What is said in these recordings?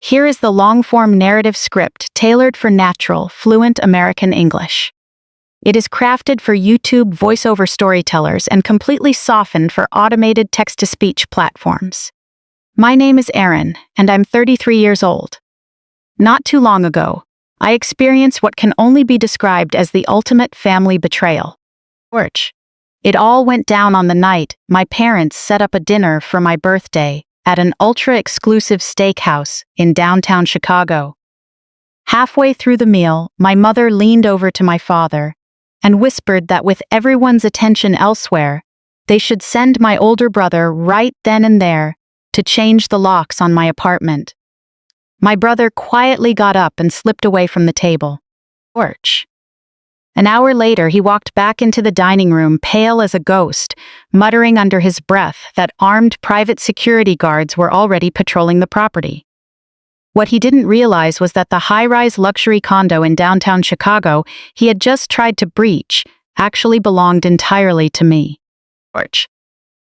Here is the long-form narrative script tailored for natural, fluent American English. It is crafted for YouTube voiceover storytellers and completely softened for automated text-to-speech platforms. My name is Erin, and I'm 33 years old. Not too long ago, I experienced what can only be described as the ultimate family betrayal. It all went down on the night my parents set up a dinner for my birthday at an ultra-exclusive steakhouse in downtown Chicago. Halfway through the meal, my mother leaned over to my father and whispered that with everyone's attention elsewhere, they should send my older brother right then and there to change the locks on my apartment. My brother quietly got up and slipped away from the table. An hour later, he walked back into the dining room, pale as a ghost, muttering under his breath that armed private security guards were already patrolling the property. What he didn't realize was that the high-rise luxury condo in downtown Chicago he had just tried to breach actually belonged entirely to me.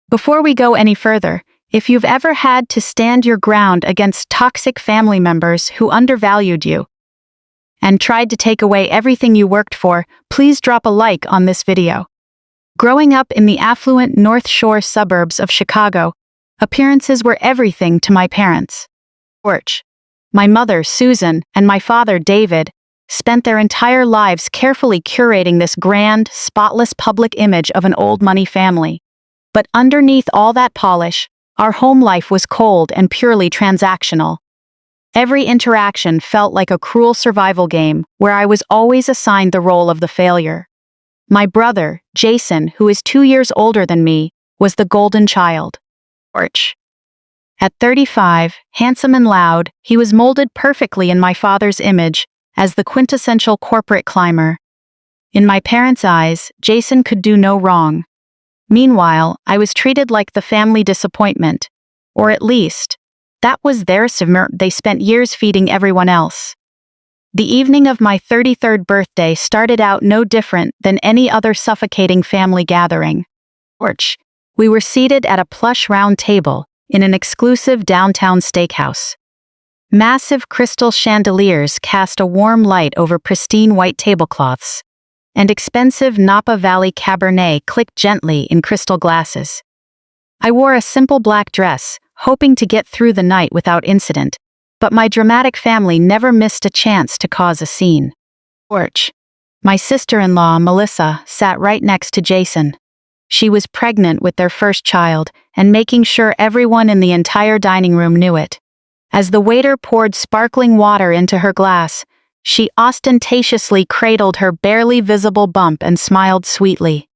Before we go any further, if you've ever had to stand your ground against toxic family members who undervalued you and tried to take away everything you worked for, please drop a like on this video. Growing up in the affluent North Shore suburbs of Chicago, appearances were everything to my parents. My mother, Susan, and my father, David, spent their entire lives carefully curating this grand, spotless public image of an old-money family. But underneath all that polish, our home life was cold and purely transactional. Every interaction felt like a cruel survival game where I was always assigned the role of the failure. My brother, Jason, who is 2 years older than me, was the golden child. At 35, handsome and loud, he was molded perfectly in my father's image as the quintessential corporate climber. In my parents' eyes, Jason could do no wrong. Meanwhile, I was treated like the family disappointment, or at least, that was their they spent years feeding everyone else. The evening of my 33rd birthday started out no different than any other suffocating family gathering. We were seated at a plush round table in an exclusive downtown steakhouse. Massive crystal chandeliers cast a warm light over pristine white tablecloths, and expensive Napa Valley Cabernet clicked gently in crystal glasses. I wore a simple black dress, hoping to get through the night without incident, but my dramatic family never missed a chance to cause a scene. My sister-in-law, Melissa, sat right next to Jason. She was pregnant with their first child and making sure everyone in the entire dining room knew it. As the waiter poured sparkling water into her glass, she ostentatiously cradled her barely visible bump and smiled sweetly.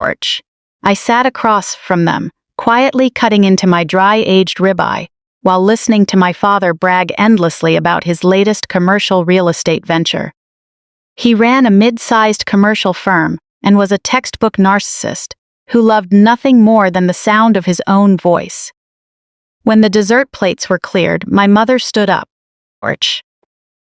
I sat across from them, quietly cutting into my dry-aged ribeye, while listening to my father brag endlessly about his latest commercial real estate venture. He ran a mid-sized commercial firm and was a textbook narcissist who loved nothing more than the sound of his own voice. When the dessert plates were cleared, my mother stood up.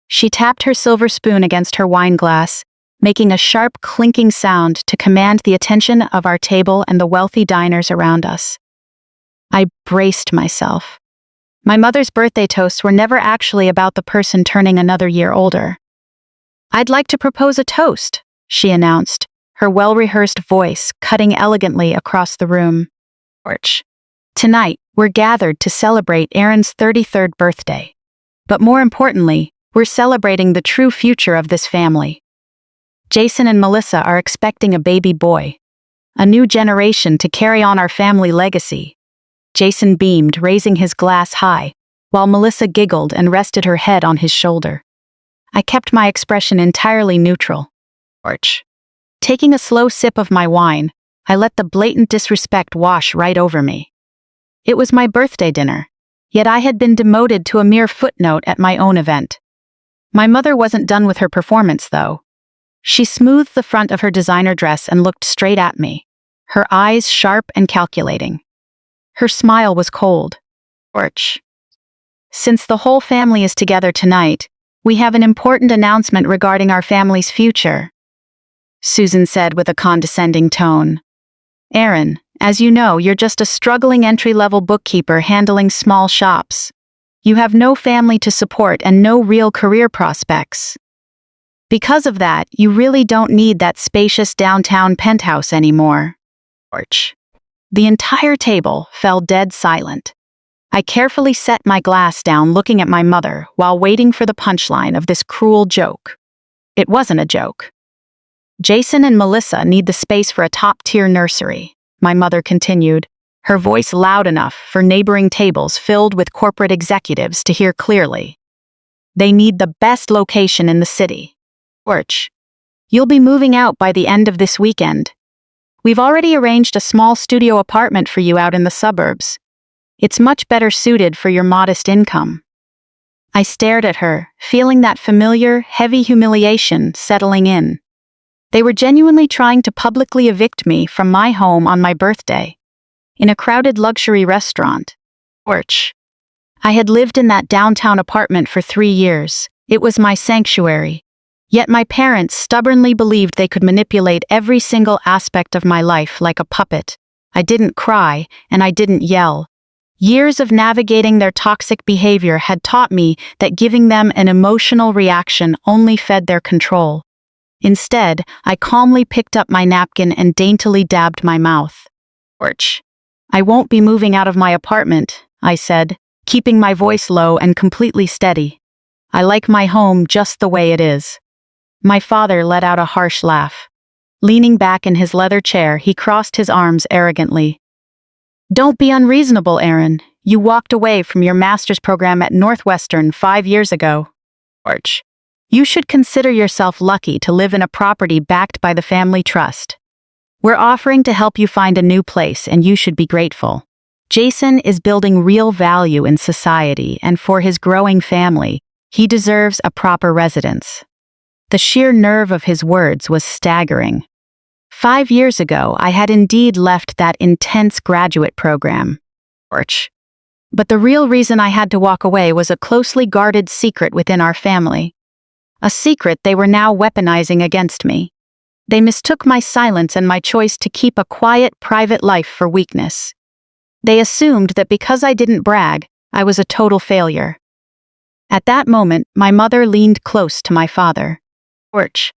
She tapped her silver spoon against her wine glass, making a sharp clinking sound to command the attention of our table and the wealthy diners around us. I braced myself. My mother's birthday toasts were never actually about the person turning another year older. "I'd like to propose a toast," she announced, her well-rehearsed voice cutting elegantly across the room. Tonight, we're gathered to celebrate Erin's 33rd birthday. But more importantly, we're celebrating the true future of this family. Jason and Melissa are expecting a baby boy, a new generation to carry on our family legacy. Jason beamed, raising his glass high, while Melissa giggled and rested her head on his shoulder. I kept my expression entirely neutral. Taking a slow sip of my wine, I let the blatant disrespect wash right over me. It was my birthday dinner, yet I had been demoted to a mere footnote at my own event. My mother wasn't done with her performance, though. She smoothed the front of her designer dress and looked straight at me, her eyes sharp and calculating. Her smile was cold. "Since the whole family is together tonight, we have an important announcement regarding our family's future," Susan said with a condescending tone. "Erin, as you know, you're just a struggling entry-level bookkeeper handling small shops. You have no family to support and no real career prospects. Because of that, you really don't need that spacious downtown penthouse anymore. Porch. The entire table fell dead silent. I carefully set my glass down, looking at my mother while waiting for the punchline of this cruel joke. It wasn't a joke. Jason and Melissa need the space for a top-tier nursery, my mother continued, her voice loud enough for neighboring tables filled with corporate executives to hear clearly. They need the best location in the city. Porch. You'll be moving out by the end of this weekend. We've already arranged a small studio apartment for you out in the suburbs. It's much better suited for your modest income. I stared at her, feeling that familiar, heavy humiliation settling in. They were genuinely trying to publicly evict me from my home on my birthday, in a crowded luxury restaurant. Porch. I had lived in that downtown apartment for 3 years. It was my sanctuary. Yet my parents stubbornly believed they could manipulate every single aspect of my life like a puppet. I didn't cry, and I didn't yell. Years of navigating their toxic behavior had taught me that giving them an emotional reaction only fed their control. Instead, I calmly picked up my napkin and daintily dabbed my mouth. Porch. I won't be moving out of my apartment, I said, keeping my voice low and completely steady. I like my home just the way it is. My father let out a harsh laugh. Leaning back in his leather chair, he crossed his arms arrogantly. Don't be unreasonable, Aaron. You walked away from your master's program at Northwestern 5 years ago. Porch. You should consider yourself lucky to live in a property backed by the family trust. We're offering to help you find a new place, and you should be grateful. Jason is building real value in society, and for his growing family, he deserves a proper residence. The sheer nerve of his words was staggering. 5 years ago, I had indeed left that intense graduate program. Porch. But the real reason I had to walk away was a closely guarded secret within our family. A secret they were now weaponizing against me. They mistook my silence and my choice to keep a quiet, private life for weakness. They assumed that because I didn't brag, I was a total failure. At that moment, my mother leaned close to my father. Porch.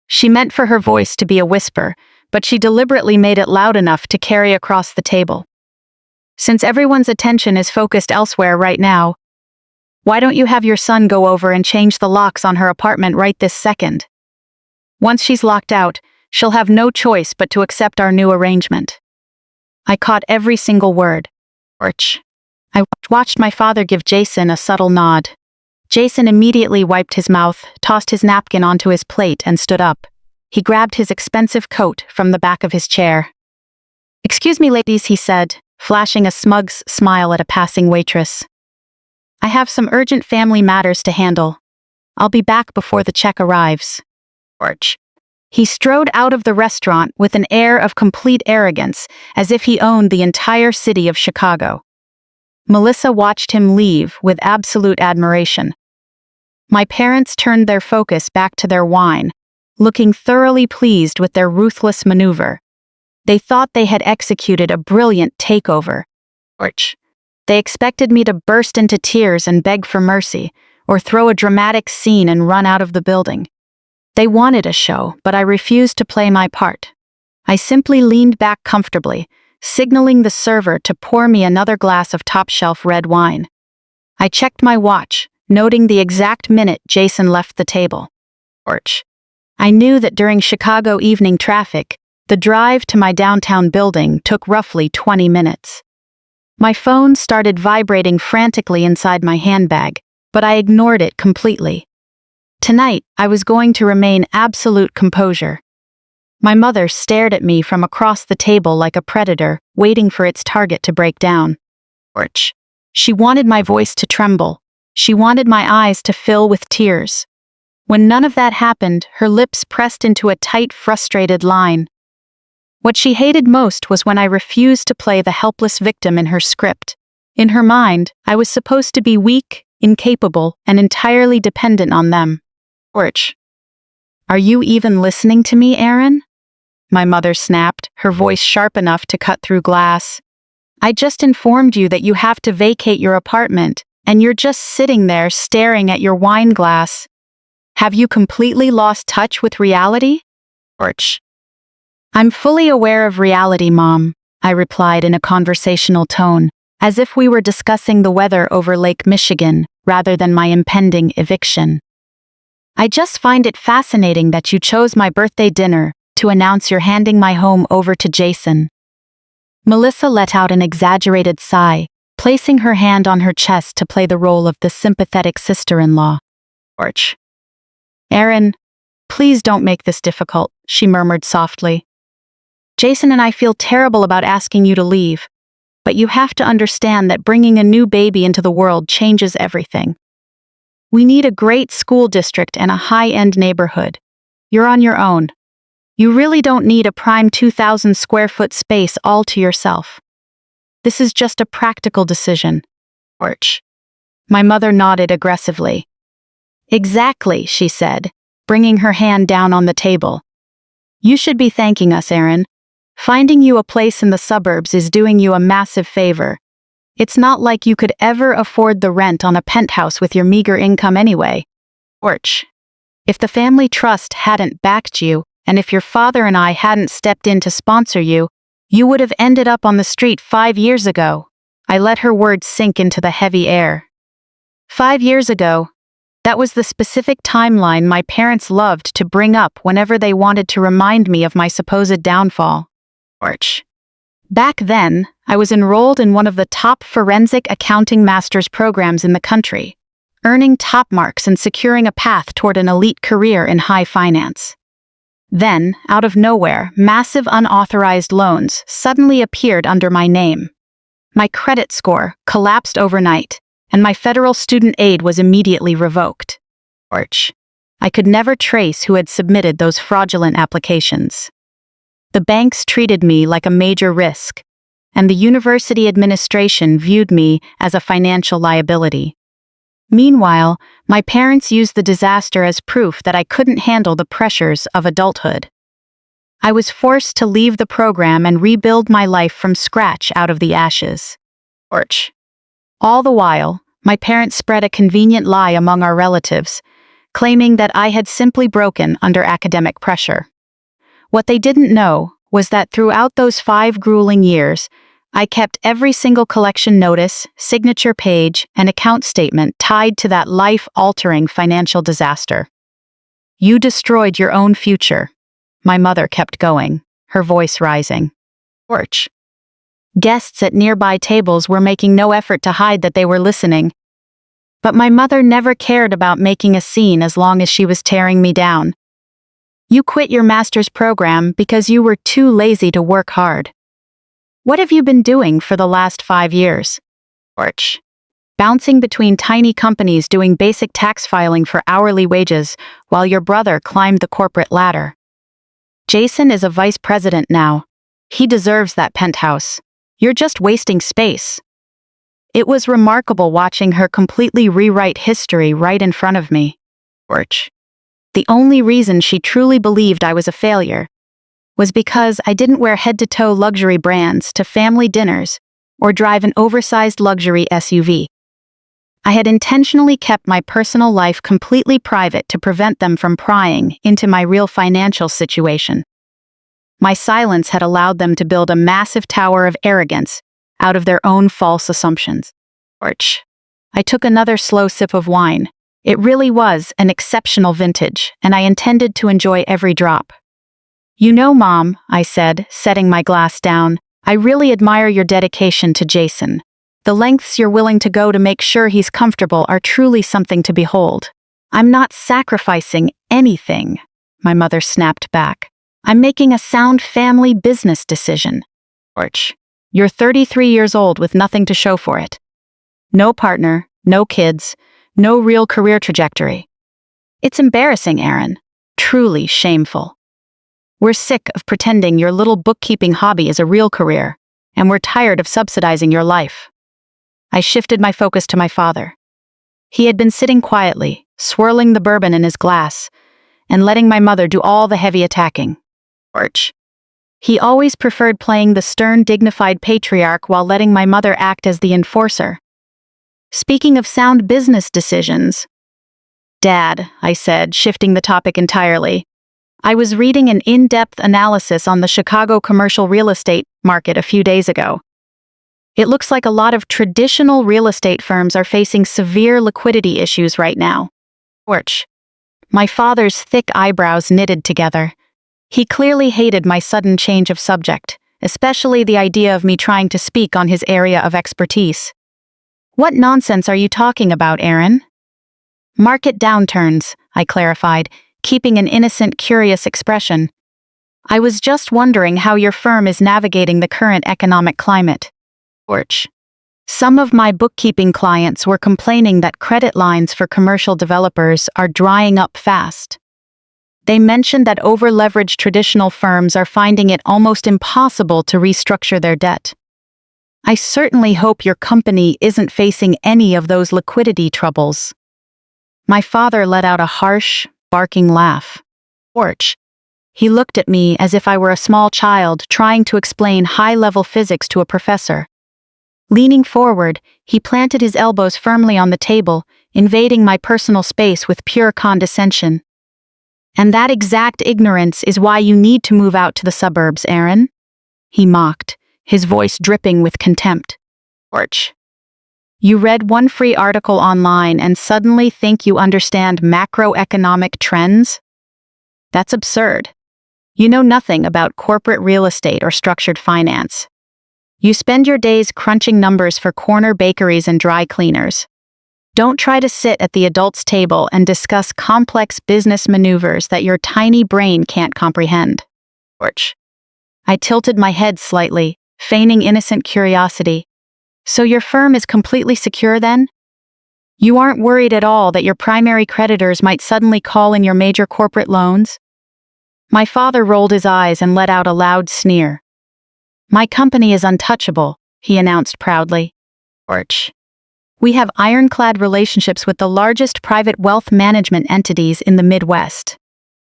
She meant for her voice to be a whisper, but she deliberately made it loud enough to carry across the table. Since everyone's attention is focused elsewhere right now, why don't you have your son go over and change the locks on her apartment right this second? Once she's locked out, she'll have no choice but to accept our new arrangement. I caught every single word. Porch. I watched my father give Jason a subtle nod. Jason immediately wiped his mouth, tossed his napkin onto his plate, and stood up. He grabbed his expensive coat from the back of his chair. "Excuse me, ladies," he said, flashing a smug smile at a passing waitress. "I have some urgent family matters to handle. I'll be back before the check arrives." Porch. He strode out of the restaurant with an air of complete arrogance, as if he owned the entire city of Chicago. Melissa watched him leave with absolute admiration. My parents turned their focus back to their wine, looking thoroughly pleased with their ruthless maneuver. They thought they had executed a brilliant takeover. Porch. They expected me to burst into tears and beg for mercy, or throw a dramatic scene and run out of the building. They wanted a show, but I refused to play my part. I simply leaned back comfortably, signaling the server to pour me another glass of top-shelf red wine. I checked my watch, noting the exact minute Jason left the table. Porch. I knew that during Chicago evening traffic, the drive to my downtown building took roughly 20 minutes. My phone started vibrating frantically inside my handbag, but I ignored it completely. Tonight, I was going to remain absolute composure. My mother stared at me from across the table like a predator, waiting for its target to break down. Porch. She wanted my voice to tremble. She wanted my eyes to fill with tears. When none of that happened, her lips pressed into a tight, frustrated line. What she hated most was when I refused to play the helpless victim in her script. In her mind, I was supposed to be weak, incapable, and entirely dependent on them. Porch. Are you even listening to me, Aaron? My mother snapped, her voice sharp enough to cut through glass. I just informed you that you have to vacate your apartment. and you're just sitting there staring at your wine glass. Have you completely lost touch with reality? Orch. I'm fully aware of reality, Mom, I replied in a conversational tone, as if we were discussing the weather over Lake Michigan rather than my impending eviction. I just find it fascinating that you chose my birthday dinner to announce you're handing my home over to Jason. Melissa let out an exaggerated sigh, placing her hand on her chest to play the role of the sympathetic sister-in-law. Orch. Aaron, please don't make this difficult, she murmured softly. Jason and I feel terrible about asking you to leave, but you have to understand that bringing a new baby into the world changes everything. We need a great school district and a high-end neighborhood. You're on your own. You really don't need a prime 2,000 square foot space all to yourself. This is just a practical decision. Orch. My mother nodded aggressively. Exactly, she said, bringing her hand down on the table. You should be thanking us, Aaron. Finding you a place in the suburbs is doing you a massive favor. It's not like you could ever afford the rent on a penthouse with your meager income anyway. Orch. If the family trust hadn't backed you, and if your father and I hadn't stepped in to sponsor you, you would have ended up on the street 5 years ago. I let her words sink into the heavy air. 5 years ago. That was the specific timeline my parents loved to bring up whenever they wanted to remind me of my supposed downfall. Orch. Back then, I was enrolled in one of the top forensic accounting master's programs in the country, earning top marks and securing a path toward an elite career in high finance. Then, out of nowhere, massive unauthorized loans suddenly appeared under my name. My credit score collapsed overnight, and my federal student aid was immediately revoked. Orch. I could never trace who had submitted those fraudulent applications. The banks treated me like a major risk, and the university administration viewed me as a financial liability. Meanwhile, my parents used the disaster as proof that I couldn't handle the pressures of adulthood. I was forced to leave the program and rebuild my life from scratch out of the ashes. Orch. All the while, my parents spread a convenient lie among our relatives, claiming that I had simply broken under academic pressure. What they didn't know was that throughout those 5 grueling years, I kept every single collection notice, signature page, and account statement tied to that life-altering financial disaster. You destroyed your own future. My mother kept going, her voice rising. Orch. Guests at nearby tables were making no effort to hide that they were listening. But my mother never cared about making a scene as long as she was tearing me down. You quit your master's program because you were too lazy to work hard. What have you been doing for the last 5 years? Orch. Bouncing between tiny companies doing basic tax filing for hourly wages while your brother climbed the corporate ladder. Jason is a vice president now. He deserves that penthouse. You're just wasting space. It was remarkable watching her completely rewrite history right in front of me. Orch. The only reason she truly believed I was a failure was because I didn't wear head-to-toe luxury brands to family dinners or drive an oversized luxury SUV. I had intentionally kept my personal life completely private to prevent them from prying into my real financial situation. My silence had allowed them to build a massive tower of arrogance out of their own false assumptions. Orch. I took another slow sip of wine. It really was an exceptional vintage, and I intended to enjoy every drop. You know, Mom, I said, setting my glass down, I really admire your dedication to Jason. The lengths you're willing to go to make sure he's comfortable are truly something to behold. I'm not sacrificing anything, my mother snapped back. I'm making a sound family business decision. Orch. You're 33 years old with nothing to show for it. No partner, no kids, no real career trajectory. It's embarrassing, Aaron. Truly shameful. We're sick of pretending your little bookkeeping hobby is a real career, and we're tired of subsidizing your life. I shifted my focus to my father. He had been sitting quietly, swirling the bourbon in his glass, and letting my mother do all the heavy attacking. Orch. He always preferred playing the stern, dignified patriarch while letting my mother act as the enforcer. Speaking of sound business decisions. Dad, I said, shifting the topic entirely. I was reading an in-depth analysis on the Chicago commercial real estate market a few days ago. It looks like a lot of traditional real estate firms are facing severe liquidity issues right now. Porch. My father's thick eyebrows knitted together. He clearly hated my sudden change of subject, especially the idea of me trying to speak on his area of expertise. What nonsense are you talking about, Aaron? Market downturns, I clarified, keeping an innocent, curious expression. I was just wondering how your firm is navigating the current economic climate. Porch. Some of my bookkeeping clients were complaining that credit lines for commercial developers are drying up fast. They mentioned that over-leveraged traditional firms are finding it almost impossible to restructure their debt. I certainly hope your company isn't facing any of those liquidity troubles. My father let out a harsh, barking laugh. Porch. He looked at me as if I were a small child trying to explain high-level physics to a professor. Leaning forward, he planted his elbows firmly on the table, invading my personal space with pure condescension. And that exact ignorance is why you need to move out to the suburbs, Aaron. He mocked, his voice dripping with contempt. Porch. You read one free article online and suddenly think you understand macroeconomic trends? That's absurd. You know nothing about corporate real estate or structured finance. You spend your days crunching numbers for corner bakeries and dry cleaners. Don't try to sit at the adults' table and discuss complex business maneuvers that your tiny brain can't comprehend. Porch. I tilted my head slightly, feigning innocent curiosity. So your firm is completely secure then? You aren't worried at all that your primary creditors might suddenly call in your major corporate loans? My father rolled his eyes and let out a loud sneer. My company is untouchable, he announced proudly. Porch. We have ironclad relationships with the largest private wealth management entities in the Midwest.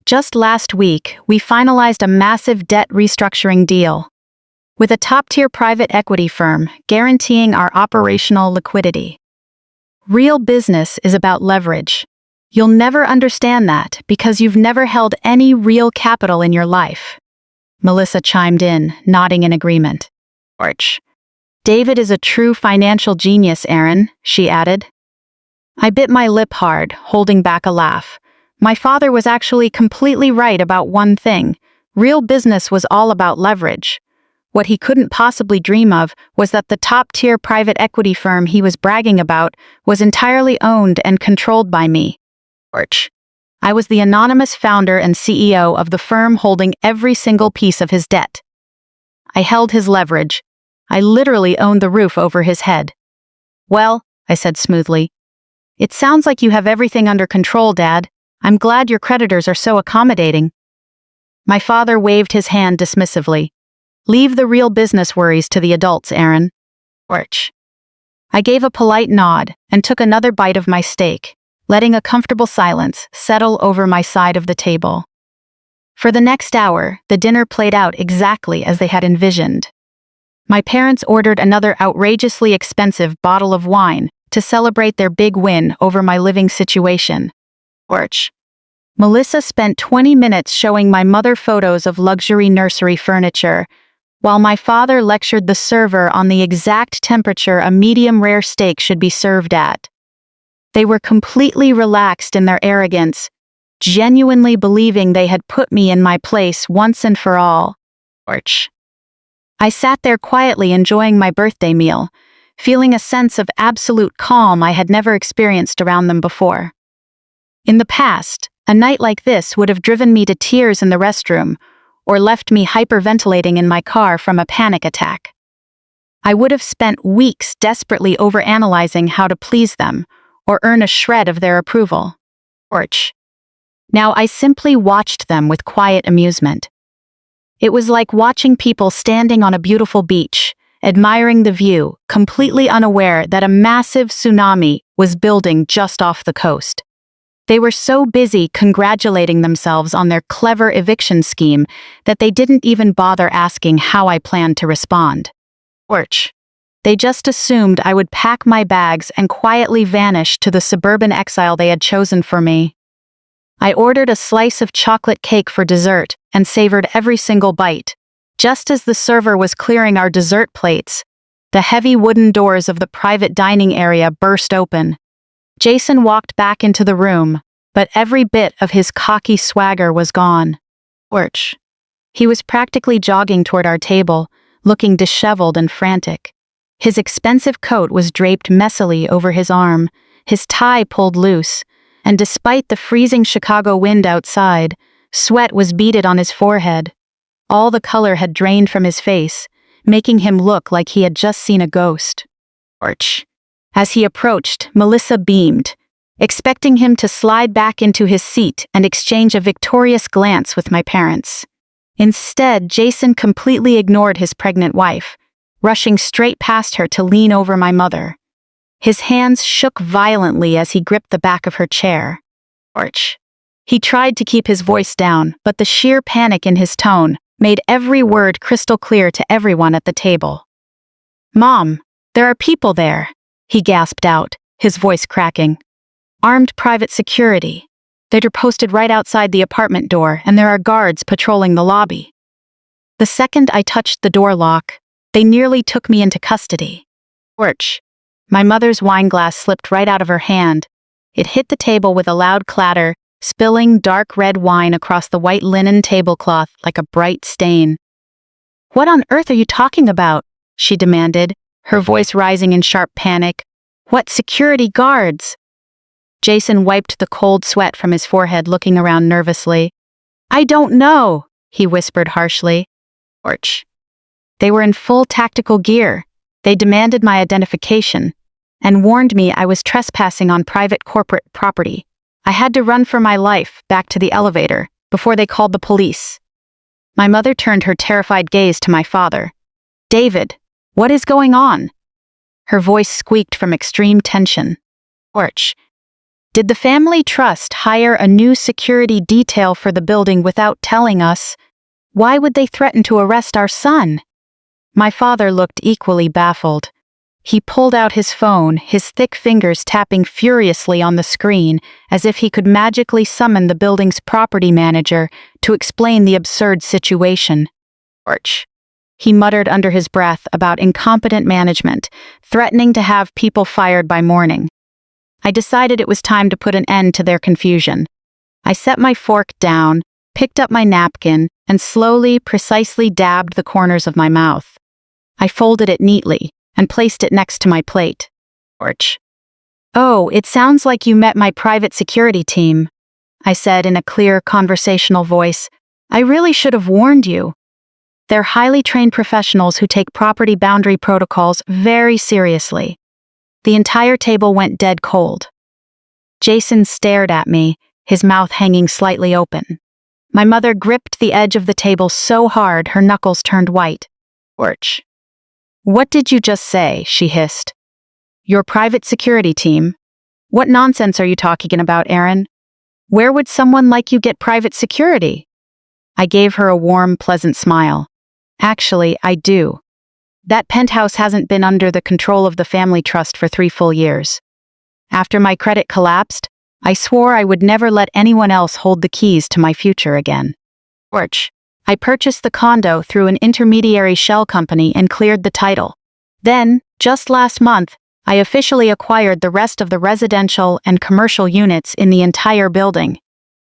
Just last week, we finalized a massive debt restructuring deal with a top-tier private equity firm guaranteeing our operational liquidity. Real business is about leverage. You'll never understand that because you've never held any real capital in your life. Melissa chimed in, nodding in agreement. Porch. David is a true financial genius, Aaron, she added. I bit my lip hard, holding back a laugh. My father was actually completely right about one thing. Real business was all about leverage. What he couldn't possibly dream of was that the top-tier private equity firm he was bragging about was entirely owned and controlled by me. Porch. I was the anonymous founder and CEO of the firm holding every single piece of his debt. I held his leverage. I literally owned the roof over his head. Well, I said smoothly, it sounds like you have everything under control, Dad. I'm glad your creditors are so accommodating. My father waved his hand dismissively. Leave the real business worries to the adults, Aaron. Porch. I gave a polite nod and took another bite of my steak, letting a comfortable silence settle over my side of the table. For the next hour, the dinner played out exactly as they had envisioned. My parents ordered another outrageously expensive bottle of wine to celebrate their big win over my living situation. Porch. Melissa spent 20 minutes showing my mother photos of luxury nursery furniture, while my father lectured the server on the exact temperature a medium-rare steak should be served at. They were completely relaxed in their arrogance, genuinely believing they had put me in my place once and for all. Porch. I sat there quietly enjoying my birthday meal, feeling a sense of absolute calm I had never experienced around them before. In the past, a night like this would have driven me to tears in the restroom, or left me hyperventilating in my car from a panic attack. I would have spent weeks desperately overanalyzing how to please them, or earn a shred of their approval. Porch. Now I simply watched them with quiet amusement. It was like watching people standing on a beautiful beach, admiring the view, completely unaware that a massive tsunami was building just off the coast. They were so busy congratulating themselves on their clever eviction scheme that they didn't even bother asking how I planned to respond. Porch. They just assumed I would pack my bags and quietly vanish to the suburban exile they had chosen for me. I ordered a slice of chocolate cake for dessert and savored every single bite. Just as the server was clearing our dessert plates, the heavy wooden doors of the private dining area burst open. Jason walked back into the room, but every bit of his cocky swagger was gone. Orch. He was practically jogging toward our table, looking disheveled and frantic. His expensive coat was draped messily over his arm, his tie pulled loose, and despite the freezing Chicago wind outside, sweat was beaded on his forehead. All the color had drained from his face, making him look like he had just seen a ghost. Orch. As he approached, Melissa beamed, expecting him to slide back into his seat and exchange a victorious glance with my parents. Instead, Jason completely ignored his pregnant wife, rushing straight past her to lean over my mother. His hands shook violently as he gripped the back of her chair. Orch. He tried to keep his voice down, but the sheer panic in his tone made every word crystal clear to everyone at the table. "Mom, there are people there," he gasped out, his voice cracking. "Armed private security. They're posted right outside the apartment door, and there are guards patrolling the lobby." The second I touched the door lock, they nearly took me into custody. Orch. My mother's wine glass slipped right out of her hand. It hit the table with a loud clatter, spilling dark red wine across the white linen tablecloth like a bright stain. "What on earth are you talking about?" she demanded, her voice rising in sharp panic. "What security guards?" Jason wiped the cold sweat from his forehead, looking around nervously. "I don't know," he whispered harshly. Orch. They were in full tactical gear. They demanded my identification and warned me I was trespassing on private corporate property. I had to run for my life back to the elevator before they called the police. My mother turned her terrified gaze to my father. "David, what is going on?" Her voice squeaked from extreme tension. "Orch, did the family trust hire a new security detail for the building without telling us? Why would they threaten to arrest our son?" My father looked equally baffled. He pulled out his phone, his thick fingers tapping furiously on the screen, as if he could magically summon the building's property manager to explain the absurd situation. "Orch," he muttered under his breath about incompetent management, threatening to have people fired by morning. I decided it was time to put an end to their confusion. I set my fork down, picked up my napkin, and slowly, precisely dabbed the corners of my mouth. I folded it neatly and placed it next to my plate. Orch. "Oh, it sounds like you met my private security team," I said in a clear, conversational voice. "I really should have warned you. They're highly trained professionals who take property boundary protocols very seriously." The entire table went dead cold. Jason stared at me, his mouth hanging slightly open. My mother gripped the edge of the table so hard her knuckles turned white. "Orch. What did you just say?" she hissed. "Your private security team? What nonsense are you talking about, Aaron? Where would someone like you get private security?" I gave her a warm, pleasant smile. "Actually, I do. That penthouse hasn't been under the control of the family trust for 3 full years. After my credit collapsed, I swore I would never let anyone else hold the keys to my future again. Orch. I purchased the condo through an intermediary shell company and cleared the title. Then, just last month, I officially acquired the rest of the residential and commercial units in the entire building.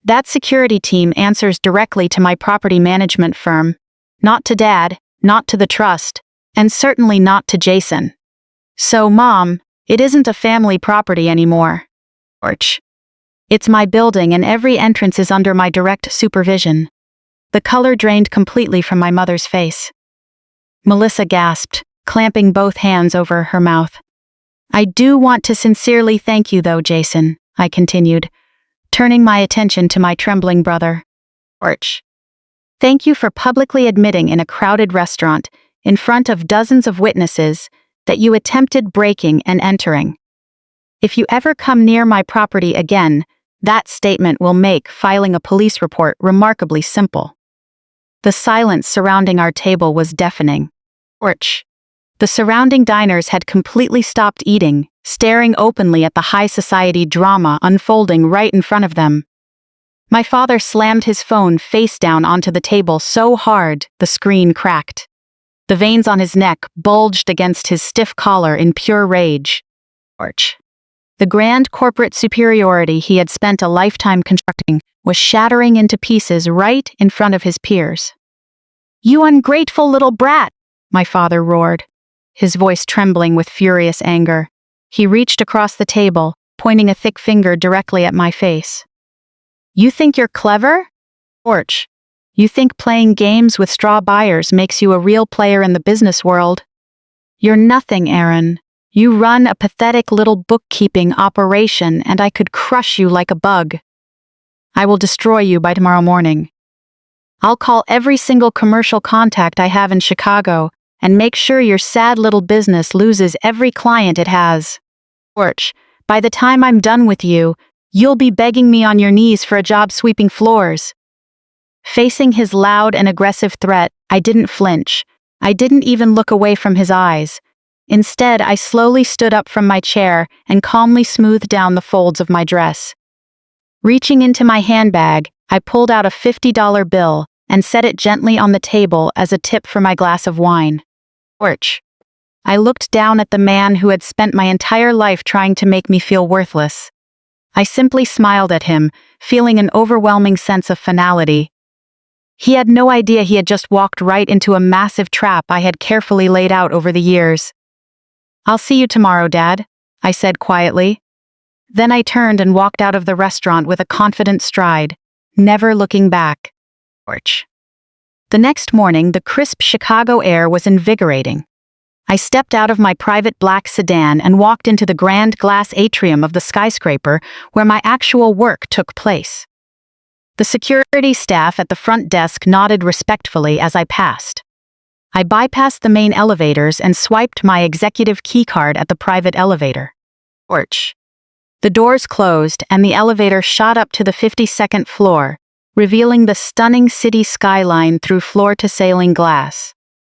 That security team answers directly to my property management firm, not to Dad, not to the trust, and certainly not to Jason. So, Mom, it isn't a family property anymore. Orch. It's my building and every entrance is under my direct supervision." The color drained completely from my mother's face. Melissa gasped, clamping both hands over her mouth. "I do want to sincerely thank you though, Jason," I continued, turning my attention to my trembling brother. "Orch. Thank you for publicly admitting in a crowded restaurant, in front of dozens of witnesses, that you attempted breaking and entering. If you ever come near my property again, that statement will make filing a police report remarkably simple." The silence surrounding our table was deafening. "Orch. The surrounding diners had completely stopped eating, staring openly at the high society drama unfolding right in front of them. My father slammed his phone face down onto the table so hard the screen cracked. The veins on his neck bulged against his stiff collar in pure rage. The grand corporate superiority he had spent a lifetime constructing was shattering into pieces right in front of his peers. "You ungrateful little brat!" my father roared, his voice trembling with furious anger. He reached across the table, pointing a thick finger directly at my face. "You think you're clever? Orch. You think playing games with straw buyers makes you a real player in the business world? You're nothing, Aaron. You run a pathetic little bookkeeping operation and I could crush you like a bug. I will destroy you by tomorrow morning. I'll call every single commercial contact I have in Chicago and make sure your sad little business loses every client it has. Orch, by the time I'm done with you, you'll be begging me on your knees for a job sweeping floors." Facing his loud and aggressive threat, I didn't flinch. I didn't even look away from his eyes. Instead, I slowly stood up from my chair and calmly smoothed down the folds of my dress. Reaching into my handbag, I pulled out a $50 bill and set it gently on the table as a tip for my glass of wine. Orch. I looked down at the man who had spent my entire life trying to make me feel worthless. I simply smiled at him, feeling an overwhelming sense of finality. He had no idea he had just walked right into a massive trap I had carefully laid out over the years. "I'll see you tomorrow, Dad," I said quietly. Then I turned and walked out of the restaurant with a confident stride, never looking back. The next morning, the crisp Chicago air was invigorating. I stepped out of my private black sedan and walked into the grand glass atrium of the skyscraper where my actual work took place. The security staff at the front desk nodded respectfully as I passed. I bypassed the main elevators and swiped my executive keycard at the private elevator. The doors closed and the elevator shot up to the 52nd floor, revealing the stunning city skyline through floor-to-ceiling glass.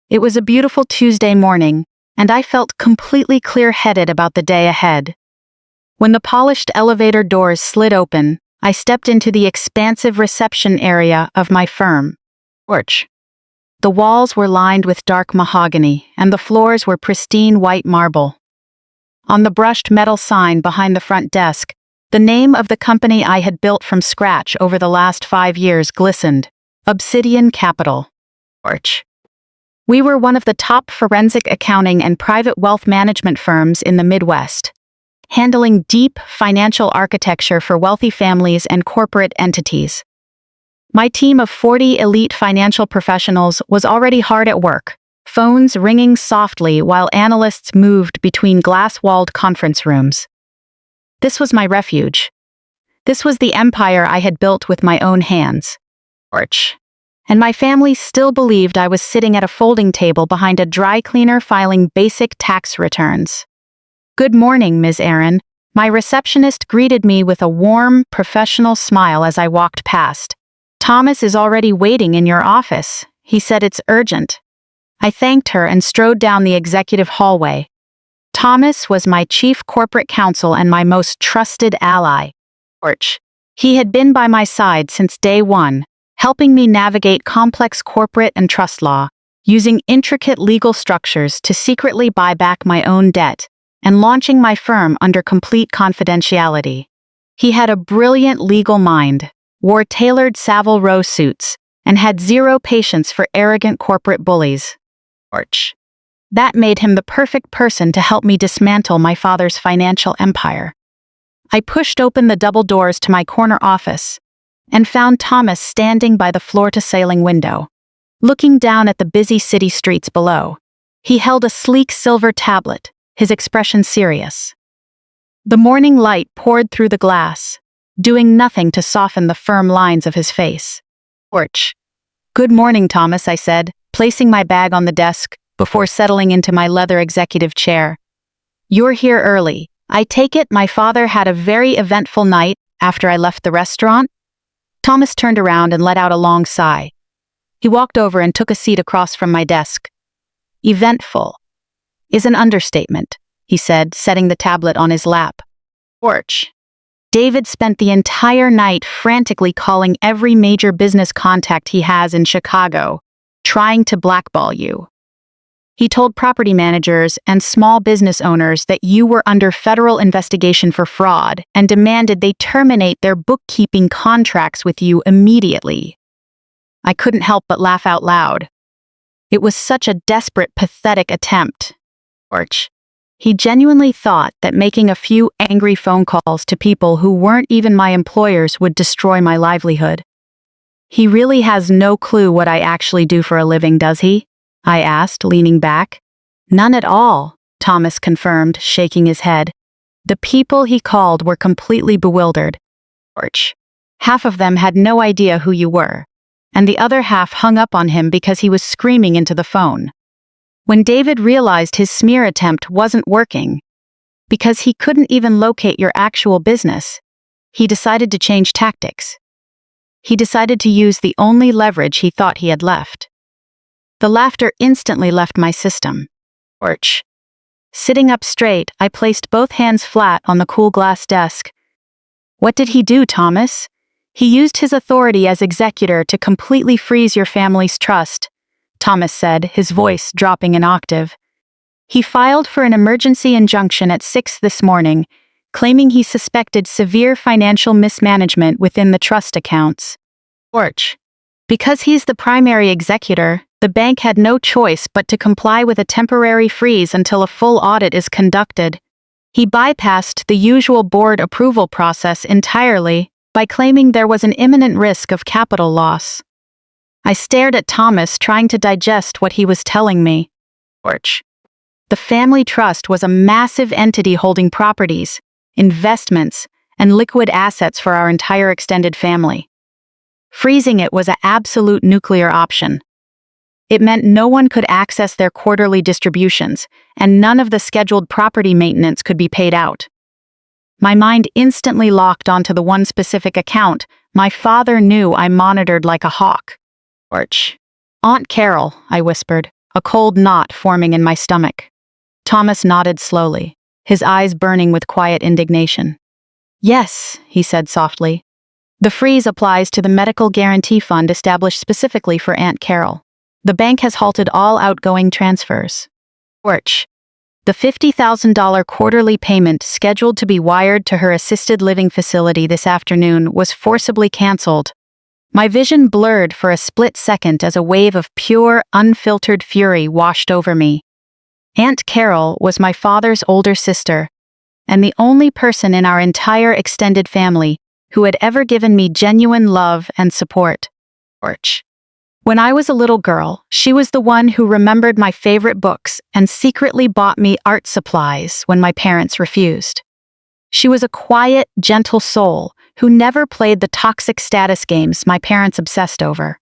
It was a beautiful Tuesday morning, and I felt completely clear-headed about the day ahead. When the polished elevator doors slid open, I stepped into the expansive reception area of my firm. The walls were lined with dark mahogany, and the floors were pristine white marble. On the brushed metal sign behind the front desk, the name of the company I had built from scratch over the last 5 years glistened: Obsidian Capital. We were one of the top forensic accounting and private wealth management firms in the Midwest, handling deep financial architecture for wealthy families and corporate entities. My team of 40 elite financial professionals was already hard at work, phones ringing softly while analysts moved between glass-walled conference rooms. This was my refuge. This was the empire I had built with my own hands. And my family still believed I was sitting at a folding table behind a dry cleaner filing basic tax returns. "Good morning, Ms. Aaron." My receptionist greeted me with a warm, professional smile as I walked past. "Thomas is already waiting in your office. He said it's urgent." I thanked her and strode down the executive hallway. Thomas was my chief corporate counsel and my most trusted ally. He had been by my side since day one, helping me navigate complex corporate and trust law, using intricate legal structures to secretly buy back my own debt, and launching my firm under complete confidentiality. He had a brilliant legal mind, wore tailored Savile Row suits, and had zero patience for arrogant corporate bullies. That made him the perfect person to help me dismantle my father's financial empire. I pushed open the double doors to my corner office and found Thomas standing by the floor-to-ceiling window, looking down at the busy city streets below. He held a sleek silver tablet, his expression serious. The morning light poured through the glass, doing nothing to soften the firm lines of his face. "Good morning, Thomas," I said, placing my bag on the desk before settling into my leather executive chair. "You're here early. I take it my father had a very eventful night after I left the restaurant?" Thomas turned around and let out a long sigh. He walked over and took a seat across from my desk. "Eventful. is an understatement, he said, setting the tablet on his lap. Porch. David spent the entire night frantically calling every major business contact he has in Chicago, trying to blackball you. He told property managers and small business owners that you were under federal investigation for fraud and demanded they terminate their bookkeeping contracts with you immediately. I couldn't help but laugh out loud. It was such a desperate, pathetic attempt. Porch. He genuinely thought that making a few angry phone calls to people who weren't even my employers would destroy my livelihood. He really has no clue what I actually do for a living, does he? I asked, leaning back. None at all, Thomas confirmed, shaking his head. The people he called were completely bewildered. Porch. Half of them had no idea who you were, and the other half hung up on him because he was screaming into the phone. When David realized his smear attempt wasn't working, because he couldn't even locate your actual business, he decided to change tactics. He decided to use the only leverage he thought he had left. The laughter instantly left my system. Porch. Sitting up straight, I placed both hands flat on the cool glass desk. What did he do, Thomas? He used his authority as executor to completely freeze your family's trust, Thomas said, his voice dropping an octave. He filed for an emergency injunction at 6 this morning, claiming he suspected severe financial mismanagement within the trust accounts. Porch. Because he's the primary executor, the bank had no choice but to comply with a temporary freeze until a full audit is conducted. He bypassed the usual board approval process entirely by claiming there was an imminent risk of capital loss. I stared at Thomas, trying to digest what he was telling me. Porch. The family trust was a massive entity holding properties, investments, and liquid assets for our entire extended family. Freezing it was an absolute nuclear option. It meant no one could access their quarterly distributions, and none of the scheduled property maintenance could be paid out. My mind instantly locked onto the one specific account my father knew I monitored like a hawk. Porch. Aunt Carol, I whispered, a cold knot forming in my stomach. Thomas nodded slowly, his eyes burning with quiet indignation. Yes, he said softly. The freeze applies to the medical guarantee fund established specifically for Aunt Carol. The bank has halted all outgoing transfers. Porch. The $50,000 quarterly payment scheduled to be wired to her assisted living facility this afternoon was forcibly canceled. My vision blurred for a split second as a wave of pure, unfiltered fury washed over me. Aunt Carol was my father's older sister, and the only person in our entire extended family who had ever given me genuine love and support. Porch. When I was a little girl, she was the one who remembered my favorite books and secretly bought me art supplies when my parents refused. She was a quiet, gentle soul who never played the toxic status games my parents obsessed over.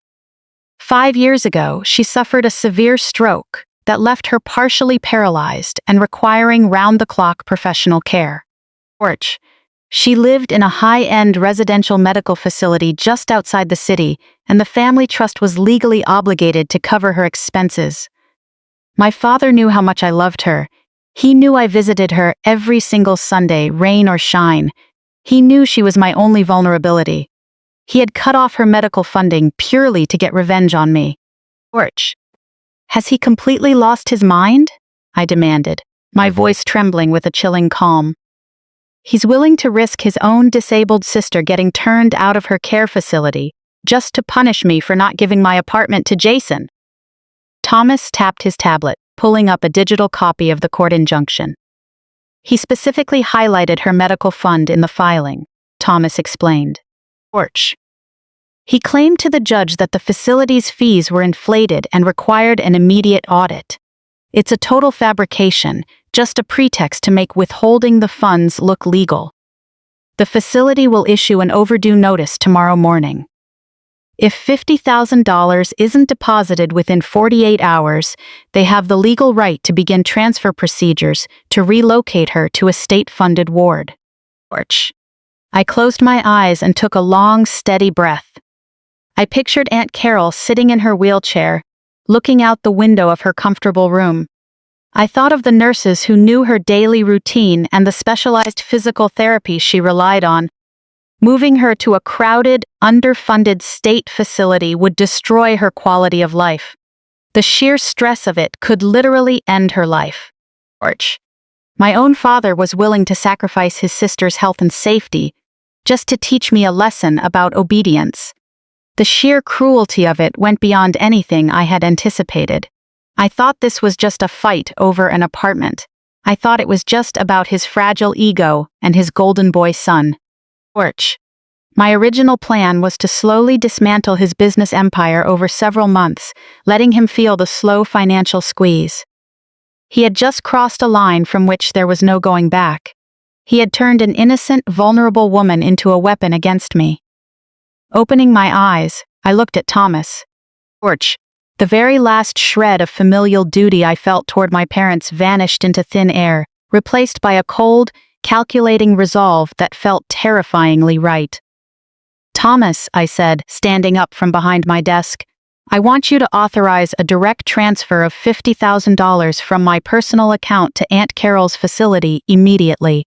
5 years ago, she suffered a severe stroke that left her partially paralyzed and requiring round-the-clock professional care. Porch. She lived in a high-end residential medical facility just outside the city, and the family trust was legally obligated to cover her expenses. My father knew how much I loved her. He knew I visited her every single Sunday, rain or shine. He knew she was my only vulnerability. He had cut off her medical funding purely to get revenge on me. Porch. Has he completely lost his mind? I demanded, my voice trembling with a chilling calm. He's willing to risk his own disabled sister getting turned out of her care facility just to punish me for not giving my apartment to Jason. Thomas tapped his tablet, pulling up a digital copy of the court injunction. He specifically highlighted her medical fund in the filing, Thomas explained. Porch. He claimed to the judge that the facility's fees were inflated and required an immediate audit. It's a total fabrication, just a pretext to make withholding the funds look legal. The facility will issue an overdue notice tomorrow morning. If $50,000 isn't deposited within 48 hours, they have the legal right to begin transfer procedures to relocate her to a state-funded ward. Porch. I closed my eyes and took a long, steady breath. I pictured Aunt Carol sitting in her wheelchair, looking out the window of her comfortable room. I thought of the nurses who knew her daily routine and the specialized physical therapy she relied on. Moving her to a crowded, underfunded state facility would destroy her quality of life. The sheer stress of it could literally end her life. George. My own father was willing to sacrifice his sister's health and safety just to teach me a lesson about obedience. The sheer cruelty of it went beyond anything I had anticipated. I thought this was just a fight over an apartment. I thought it was just about his fragile ego and his golden boy son. George. My original plan was to slowly dismantle his business empire over several months, letting him feel the slow financial squeeze. He had just crossed a line from which there was no going back. He had turned an innocent, vulnerable woman into a weapon against me. Opening my eyes, I looked at Thomas. George. The very last shred of familial duty I felt toward my parents vanished into thin air, replaced by a cold, calculating resolve that felt terrifyingly right. Thomas, I said, standing up from behind my desk, I want you to authorize a direct transfer of $50,000 from my personal account to Aunt Carol's facility immediately.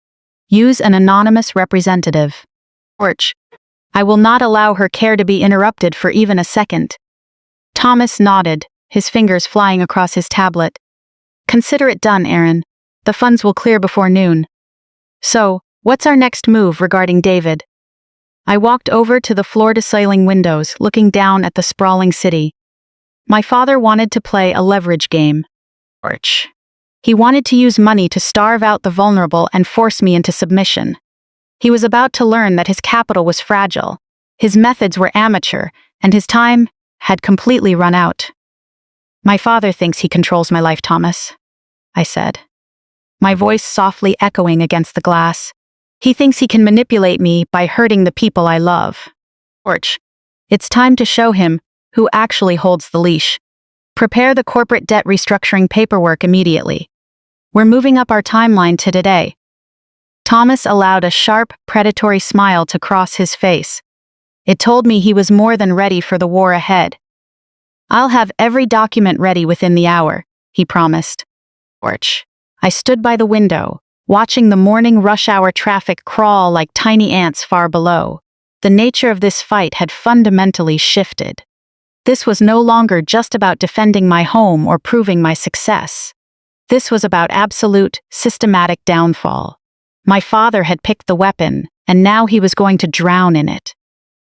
Use an anonymous representative. George. I will not allow her care to be interrupted for even a second. Thomas nodded, his fingers flying across his tablet. Consider it done, Aaron. The funds will clear before noon. So, what's our next move regarding David? I walked over to the floor-to-ceiling windows, looking down at the sprawling city. My father wanted to play a leverage game. George. He wanted to use money to starve out the vulnerable and force me into submission. He was about to learn that his capital was fragile, his methods were amateur, and his time had completely run out. My father thinks he controls my life, Thomas, I said, my voice softly echoing against the glass. He thinks he can manipulate me by hurting the people I love. George. It's time to show him who actually holds the leash. Prepare the corporate debt restructuring paperwork immediately. We're moving up our timeline to today. Thomas allowed a sharp, predatory smile to cross his face. It told me he was more than ready for the war ahead. I'll have every document ready within the hour, he promised. George. I stood by the window, watching the morning rush hour traffic crawl like tiny ants far below. The nature of this fight had fundamentally shifted. This was no longer just about defending my home or proving my success. This was about absolute, systematic downfall. My father had picked the weapon, and now he was going to drown in it.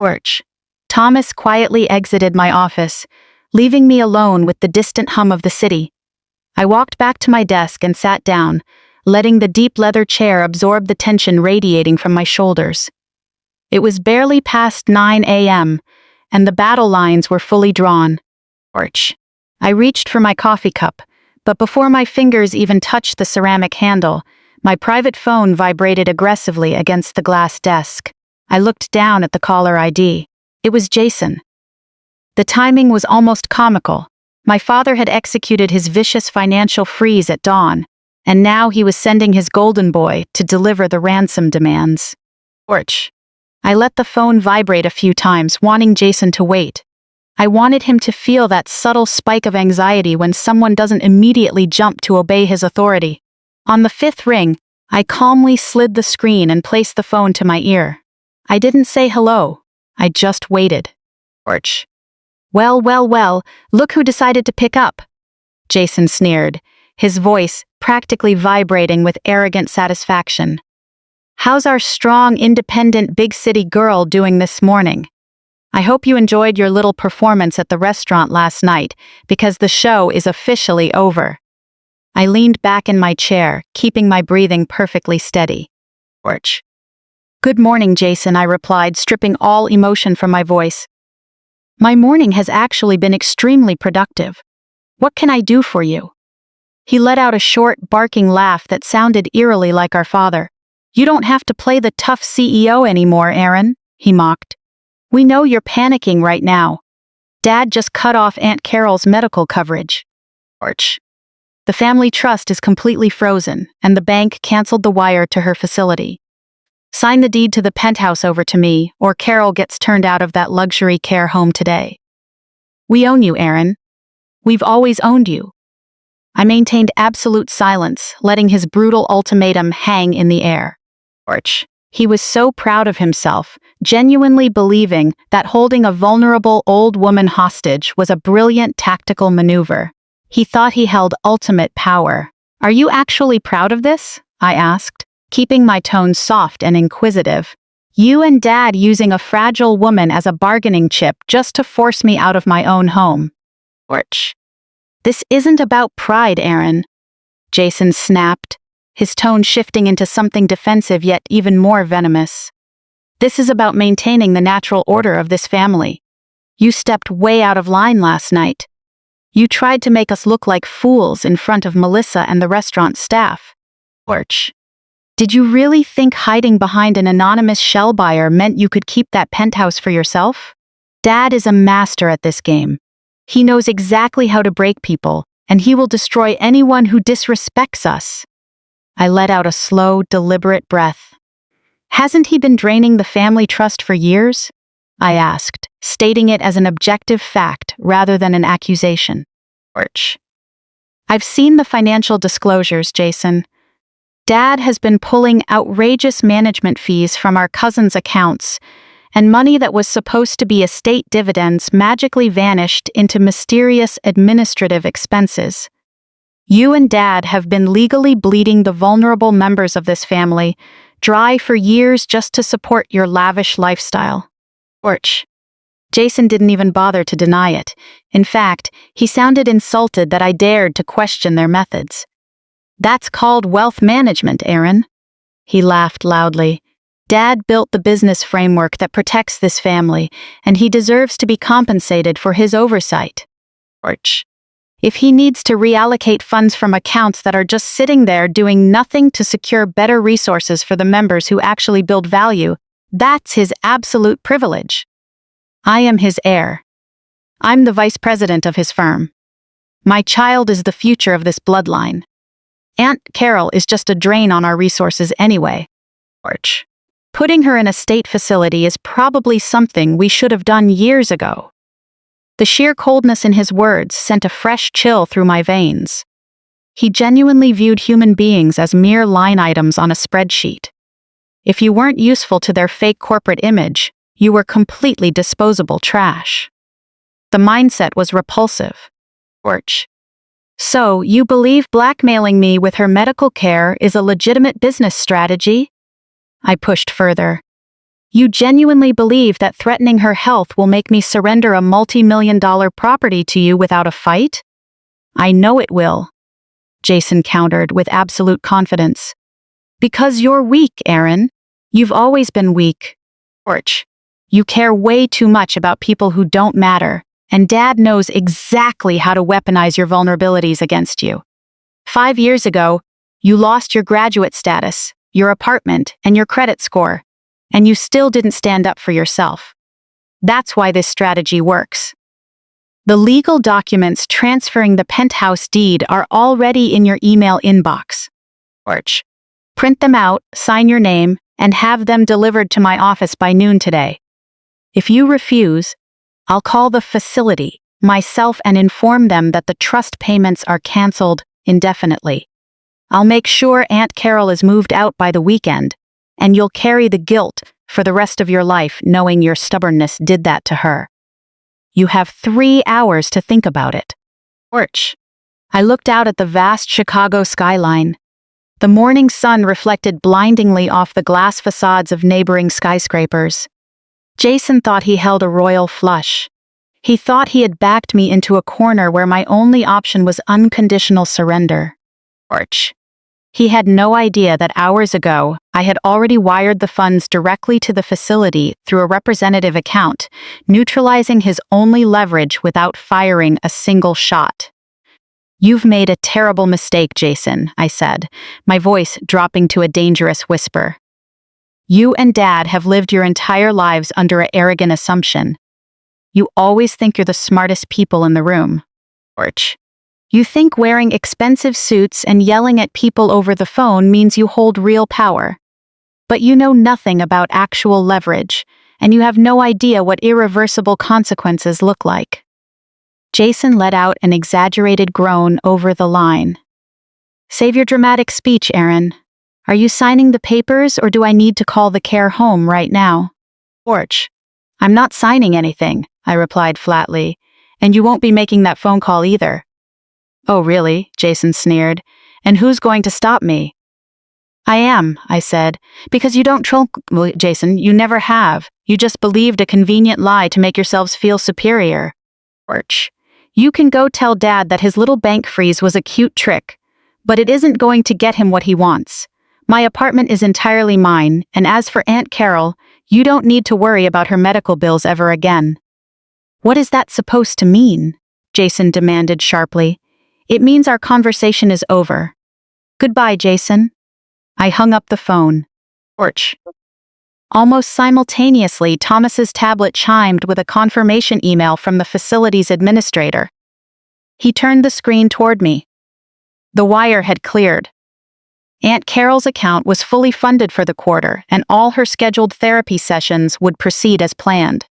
George. Thomas quietly exited my office, leaving me alone with the distant hum of the city. I walked back to my desk and sat down, letting the deep leather chair absorb the tension radiating from my shoulders. It was barely past 9 a.m., and the battle lines were fully drawn. George. I reached for my coffee cup, but before my fingers even touched the ceramic handle, my private phone vibrated aggressively against the glass desk. I looked down at the caller ID. It was Jason. The timing was almost comical. My father had executed his vicious financial freeze at dawn, and now he was sending his golden boy to deliver the ransom demands. George. I let the phone vibrate a few times, wanting Jason to wait. I wanted him to feel that subtle spike of anxiety when someone doesn't immediately jump to obey his authority. On the fifth ring, I calmly slid the screen and placed the phone to my ear. I didn't say hello. I just waited. George. Well, well, well, look who decided to pick up. Jason sneered, his voice practically vibrating with arrogant satisfaction. How's our strong, independent, big city girl doing this morning? I hope you enjoyed your little performance at the restaurant last night, because the show is officially over. I leaned back in my chair, keeping my breathing perfectly steady. George. Good morning, Jason, I replied, stripping all emotion from my voice. My morning has actually been extremely productive. What can I do for you? He let out a short, barking laugh that sounded eerily like our father. You don't have to play the tough CEO anymore, Aaron, he mocked. We know you're panicking right now. Dad just cut off Aunt Carol's medical coverage. George. The family trust is completely frozen, and the bank canceled the wire to her facility. Sign the deed to the penthouse over to me, or Carol gets turned out of that luxury care home today. We own you, Aaron. We've always owned you. I maintained absolute silence, letting his brutal ultimatum hang in the air. He was so proud of himself, genuinely believing that holding a vulnerable old woman hostage was a brilliant tactical maneuver. He thought he held ultimate power. "Are you actually proud of this?" I asked, keeping my tone soft and inquisitive. "You and Dad using a fragile woman as a bargaining chip just to force me out of my own home." "This isn't about pride, Aaron," Jason snapped, his tone shifting into something defensive yet even more venomous. "This is about maintaining the natural order of this family. You stepped way out of line last night. You tried to make us look like fools in front of Melissa and the restaurant staff. Did you really think hiding behind an anonymous shell buyer meant you could keep that penthouse for yourself? Dad is a master at this game. He knows exactly how to break people, and he will destroy anyone who disrespects us." I let out a slow, deliberate breath. "Hasn't he been draining the family trust for years?" I asked, stating it as an objective fact rather than an accusation. "I've seen the financial disclosures, Jason. Dad has been pulling outrageous management fees from our cousins' accounts, and money that was supposed to be estate dividends magically vanished into mysterious administrative expenses. You and Dad have been legally bleeding the vulnerable members of this family dry for years just to support your lavish lifestyle." Jason didn't even bother to deny it. In fact, he sounded insulted that I dared to question their methods. "That's called wealth management, Aaron." He laughed loudly. "Dad built the business framework that protects this family, and he deserves to be compensated for his oversight. If he needs to reallocate funds from accounts that are just sitting there doing nothing to secure better resources for the members who actually build value, that's his absolute privilege. I am his heir. I'm the vice president of his firm. My child is the future of this bloodline. Aunt Carol is just a drain on our resources anyway. Putting her in a state facility is probably something we should have done years ago." The sheer coldness in his words sent a fresh chill through my veins. He genuinely viewed human beings as mere line items on a spreadsheet. If you weren't useful to their fake corporate image, you were completely disposable trash. The mindset was repulsive. "So, you believe blackmailing me with her medical care is a legitimate business strategy?" I pushed further. "You genuinely believe that threatening her health will make me surrender a multi-million-dollar property to you without a fight?" "I know it will," Jason countered with absolute confidence. "Because you're weak, Aaron. You've always been weak. You care way too much about people who don't matter, and Dad knows exactly how to weaponize your vulnerabilities against you. 5 years ago, you lost your graduate status, your apartment, and your credit score, and you still didn't stand up for yourself. That's why this strategy works. The legal documents transferring the penthouse deed are already in your email inbox. Print them out, sign your name, and have them delivered to my office by noon today. If you refuse, I'll call the facility myself and inform them that the trust payments are canceled indefinitely. I'll make sure Aunt Carol is moved out by the weekend, and you'll carry the guilt for the rest of your life knowing your stubbornness did that to her. You have 3 hours to think about it." I looked out at the vast Chicago skyline. The morning sun reflected blindingly off the glass facades of neighboring skyscrapers. Jason thought he held a royal flush. He thought he had backed me into a corner where my only option was unconditional surrender. He had no idea that hours ago, I had already wired the funds directly to the facility through a representative account, neutralizing his only leverage without firing a single shot. "You've made a terrible mistake, Jason," I said, my voice dropping to a dangerous whisper. "You and Dad have lived your entire lives under an arrogant assumption. You always think you're the smartest people in the room. You think wearing expensive suits and yelling at people over the phone means you hold real power. But you know nothing about actual leverage, and you have no idea what irreversible consequences look like." Jason let out an exaggerated groan over the line. Save your dramatic speech, Aaron. Are you signing the papers or do I need to call the care home right now? Porch. I'm not signing anything, I replied flatly, and you won't be making that phone call either. Oh, really? Jason sneered. And who's going to stop me? I am, I said, because you don't troll, Jason, you never have. You just believed a convenient lie to make yourselves feel superior. Porch. You can go tell Dad that his little bank freeze was a cute trick, but it isn't going to get him what he wants. My apartment is entirely mine, and as for Aunt Carol, you don't need to worry about her medical bills ever again. What is that supposed to mean? Jason demanded sharply. It means our conversation is over. Goodbye, Jason. I hung up the phone. Porch. Almost simultaneously, Thomas's tablet chimed with a confirmation email from the facility's administrator. He turned the screen toward me. The wire had cleared. Aunt Carol's account was fully funded for the quarter, and all her scheduled therapy sessions would proceed as planned.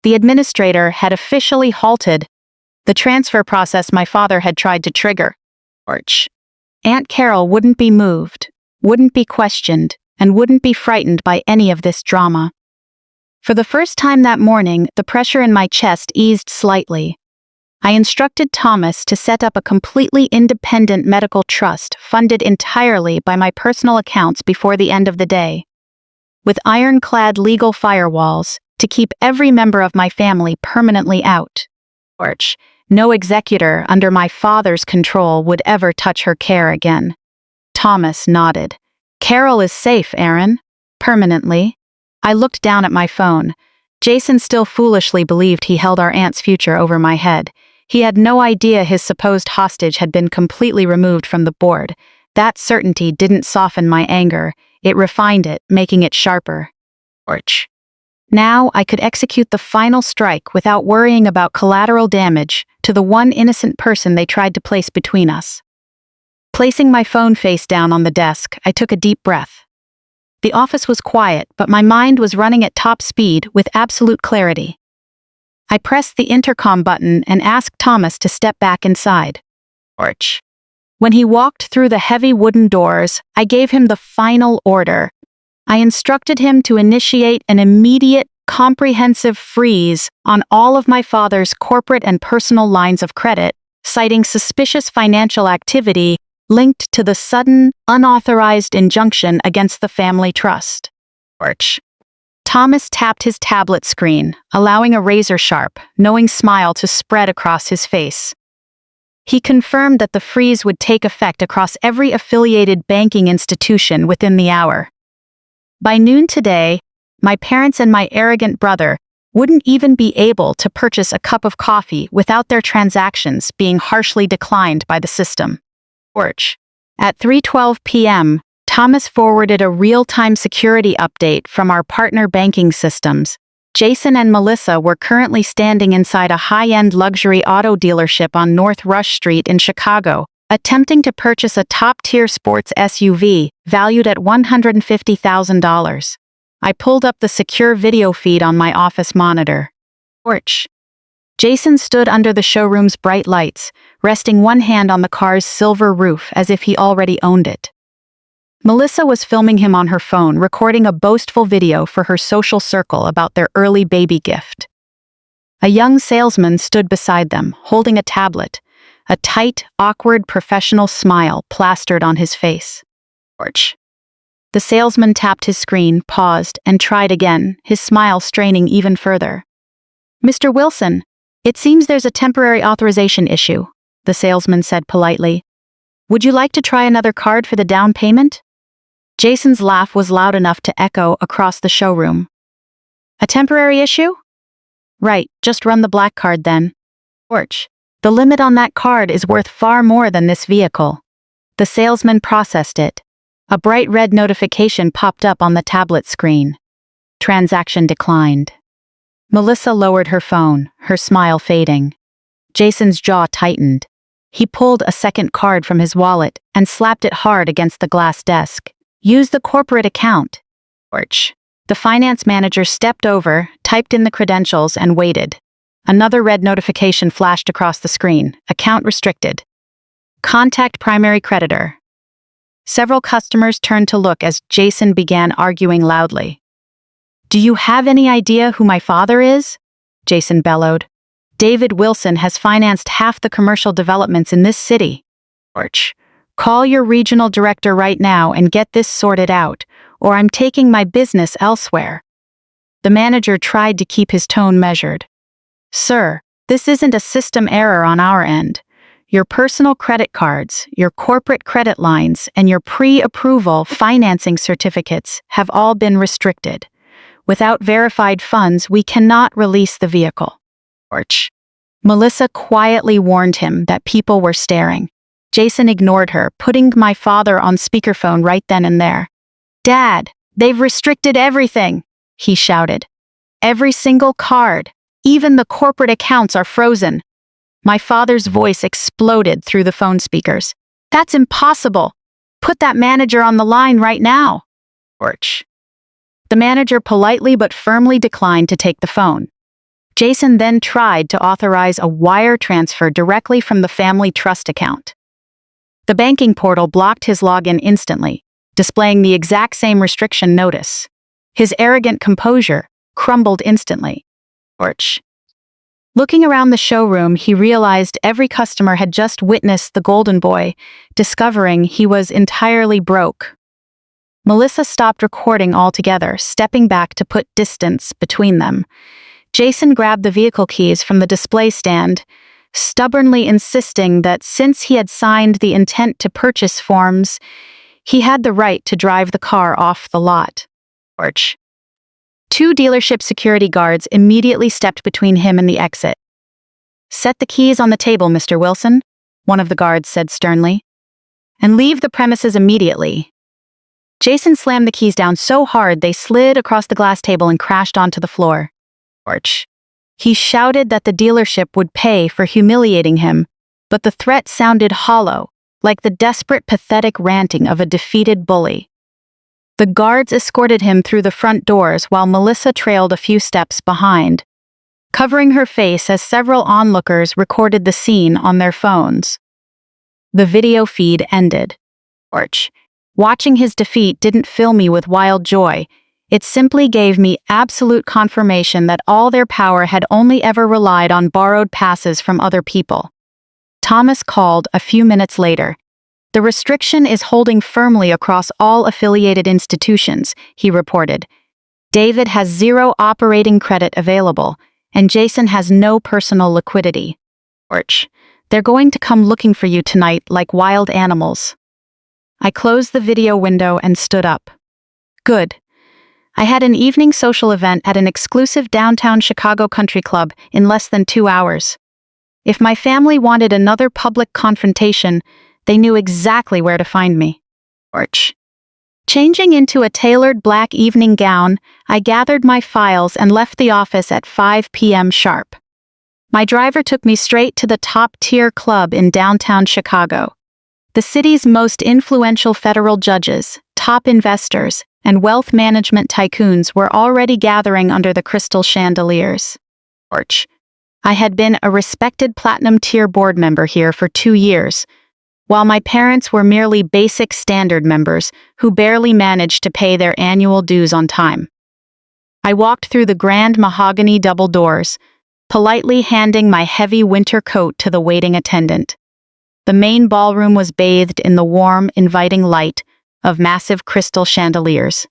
The administrator had officially halted the transfer process my father had tried to trigger. Aunt Carol wouldn't be moved, wouldn't be questioned, and wouldn't be frightened by any of this drama. For the first time that morning, the pressure in my chest eased slightly. I instructed Thomas to set up a completely independent medical trust funded entirely by my personal accounts before the end of the day, with ironclad legal firewalls to keep every member of my family permanently out. No executor under my father's control would ever touch her care again. Thomas nodded. Carol is safe, Aaron. Permanently. I looked down at my phone. Jason still foolishly believed he held our aunt's future over my head. He had no idea his supposed hostage had been completely removed from the board. That certainty didn't soften my anger. It refined it, making it sharper. Now I could execute the final strike without worrying about collateral damage to the one innocent person they tried to place between us. Placing my phone face down on the desk, I took a deep breath. The office was quiet, but my mind was running at top speed with absolute clarity. I pressed the intercom button and asked Thomas to step back inside. When he walked through the heavy wooden doors, I gave him the final order. I instructed him to initiate an immediate, comprehensive freeze on all of my father's corporate and personal lines of credit, citing suspicious financial activity linked to the sudden, unauthorized injunction against the family trust. Thomas tapped his tablet screen, allowing a razor-sharp, knowing smile to spread across his face. He confirmed that the freeze would take effect across every affiliated banking institution within the hour. By noon today, my parents and my arrogant brother wouldn't even be able to purchase a cup of coffee without their transactions being harshly declined by the system. At 3:12 p.m., Thomas forwarded a real-time security update from our partner banking systems. Jason and Melissa were currently standing inside a high-end luxury auto dealership on North Rush Street in Chicago, attempting to purchase a top-tier sports SUV valued at $150,000. I pulled up the secure video feed on my office monitor. Jason stood under the showroom's bright lights, resting one hand on the car's silver roof as if he already owned it. Melissa was filming him on her phone, recording a boastful video for her social circle about their early baby gift. A young salesman stood beside them, holding a tablet, a tight, awkward professional smile plastered on his face. The salesman tapped his screen, paused, and tried again, his smile straining even further. Mr. Wilson, it seems there's a temporary authorization issue, the salesman said politely. Would you like to try another card for the down payment? Jason's laugh was loud enough to echo across the showroom. A temporary issue? Right, just run the black card then. The limit on that card is worth far more than this vehicle. The salesman processed it. A bright red notification popped up on the tablet screen. Transaction declined. Melissa lowered her phone, her smile fading. Jason's jaw tightened. He pulled a second card from his wallet and slapped it hard against the glass desk. Use the corporate account. The finance manager stepped over, typed in the credentials, and waited. Another red notification flashed across the screen. Account restricted. Contact primary creditor. Several customers turned to look as Jason began arguing loudly. "Do you have any idea who my father is?" Jason bellowed. "David Wilson has financed half the commercial developments in this city. Call your regional director right now and get this sorted out, or I'm taking my business elsewhere." The manager tried to keep his tone measured. "Sir, this isn't a system error on our end. Your personal credit cards, your corporate credit lines, and your pre-approval financing certificates have all been restricted. Without verified funds, we cannot release the vehicle." Melissa quietly warned him that people were staring. Jason ignored her, putting my father on speakerphone right then and there. "Dad, they've restricted everything," he shouted. "Every single card, even the corporate accounts are frozen." My father's voice exploded through the phone speakers. "That's impossible. Put that manager on the line right now." The manager politely but firmly declined to take the phone. Jason then tried to authorize a wire transfer directly from the family trust account. The banking portal blocked his login instantly, displaying the exact same restriction notice. His arrogant composure crumbled instantly. Looking around the showroom, he realized every customer had just witnessed the golden boy, discovering he was entirely broke. Melissa stopped recording altogether, stepping back to put distance between them. Jason grabbed the vehicle keys from the display stand, stubbornly insisting that since he had signed the intent to purchase forms, he had the right to drive the car off the lot. Two dealership security guards immediately stepped between him and the exit. "Set the keys on the table, Mr. Wilson," one of the guards said sternly, "and leave the premises immediately." Jason slammed the keys down so hard they slid across the glass table and crashed onto the floor. He shouted that the dealership would pay for humiliating him, but the threat sounded hollow, like the desperate, pathetic ranting of a defeated bully. The guards escorted him through the front doors while Melissa trailed a few steps behind, covering her face as several onlookers recorded the scene on their phones. The video feed ended. Watching his defeat didn't fill me with wild joy. It simply gave me absolute confirmation that all their power had only ever relied on borrowed passes from other people. Thomas called a few minutes later. "The restriction is holding firmly across all affiliated institutions," he reported. "David has zero operating credit available, and Jason has no personal liquidity. They're going to come looking for you tonight like wild animals." I closed the video window and stood up. Good. I had an evening social event at an exclusive downtown Chicago country club in less than 2 hours. If my family wanted another public confrontation, they knew exactly where to find me. Changing into a tailored black evening gown, I gathered my files and left the office at 5 p.m. sharp. My driver took me straight to the top-tier club in downtown Chicago. The city's most influential federal judges, top investors, and wealth management tycoons were already gathering under the crystal chandeliers. I had been a respected platinum-tier board member here for 2 years, while my parents were merely basic standard members who barely managed to pay their annual dues on time. I walked through the grand mahogany double doors, politely handing my heavy winter coat to the waiting attendant. The main ballroom was bathed in the warm, inviting light of massive crystal chandeliers.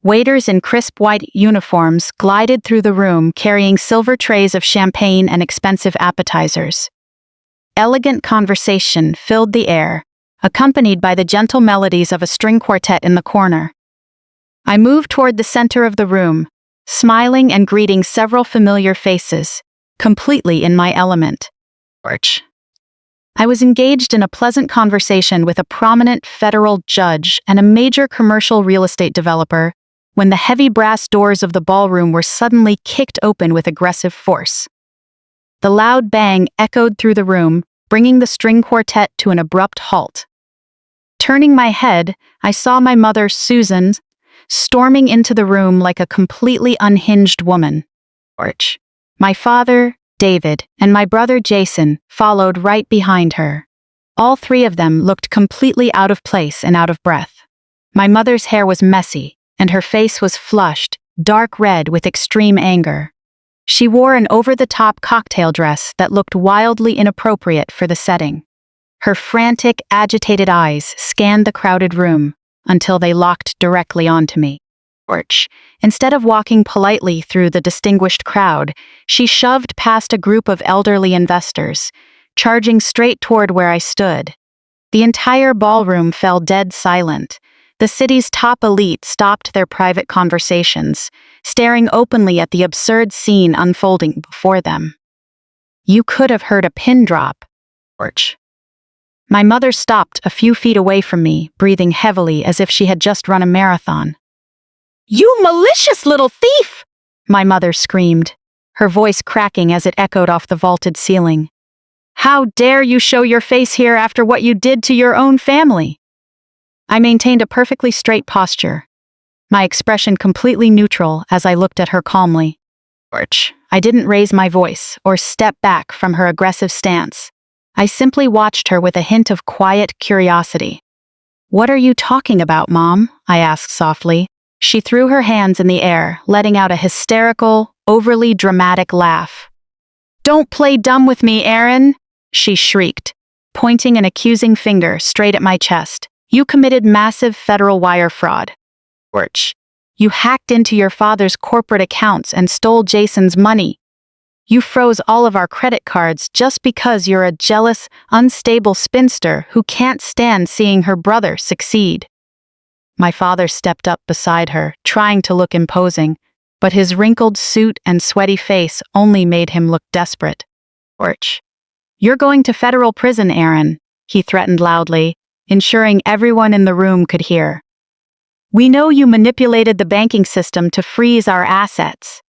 Waiters in crisp white uniforms glided through the room carrying silver trays of champagne and expensive appetizers. Elegant conversation filled the air, accompanied by the gentle melodies of a string quartet in the corner. I moved toward the center of the room, smiling and greeting several familiar faces, completely in my element. I was engaged in a pleasant conversation with a prominent federal judge and a major commercial real estate developer when the heavy brass doors of the ballroom were suddenly kicked open with aggressive force. The loud bang echoed through the room, bringing the string quartet to an abrupt halt. Turning my head, I saw my mother, Susan, storming into the room like a completely unhinged woman. My father, David, and my brother Jason followed right behind her. All three of them looked completely out of place and out of breath. My mother's hair was messy, and her face was flushed, dark red with extreme anger. She wore an over-the-top cocktail dress that looked wildly inappropriate for the setting. Her frantic, agitated eyes scanned the crowded room until they locked directly onto me. Instead of walking politely through the distinguished crowd, she shoved past a group of elderly investors, charging straight toward where I stood. The entire ballroom fell dead silent. The city's top elite stopped their private conversations, staring openly at the absurd scene unfolding before them. You could have heard a pin drop. My mother stopped a few feet away from me, breathing heavily as if she had just run a marathon. "You malicious little thief!" my mother screamed, her voice cracking as it echoed off the vaulted ceiling. "How dare you show your face here after what you did to your own family?" I maintained a perfectly straight posture, my expression completely neutral as I looked at her calmly. I didn't raise my voice or step back from her aggressive stance. I simply watched her with a hint of quiet curiosity. "What are you talking about, Mom?" I asked softly. She threw her hands in the air, letting out a hysterical, overly dramatic laugh. "Don't play dumb with me, Aaron!" she shrieked, pointing an accusing finger straight at my chest. "You committed massive federal wire fraud. You hacked into your father's corporate accounts and stole Jason's money. You froze all of our credit cards just because you're a jealous, unstable spinster who can't stand seeing her brother succeed." My father stepped up beside her, trying to look imposing, but his wrinkled suit and sweaty face only made him look desperate. "You're going to federal prison, Aaron," he threatened loudly, ensuring everyone in the room could hear. "We know you manipulated the banking system to freeze our assets.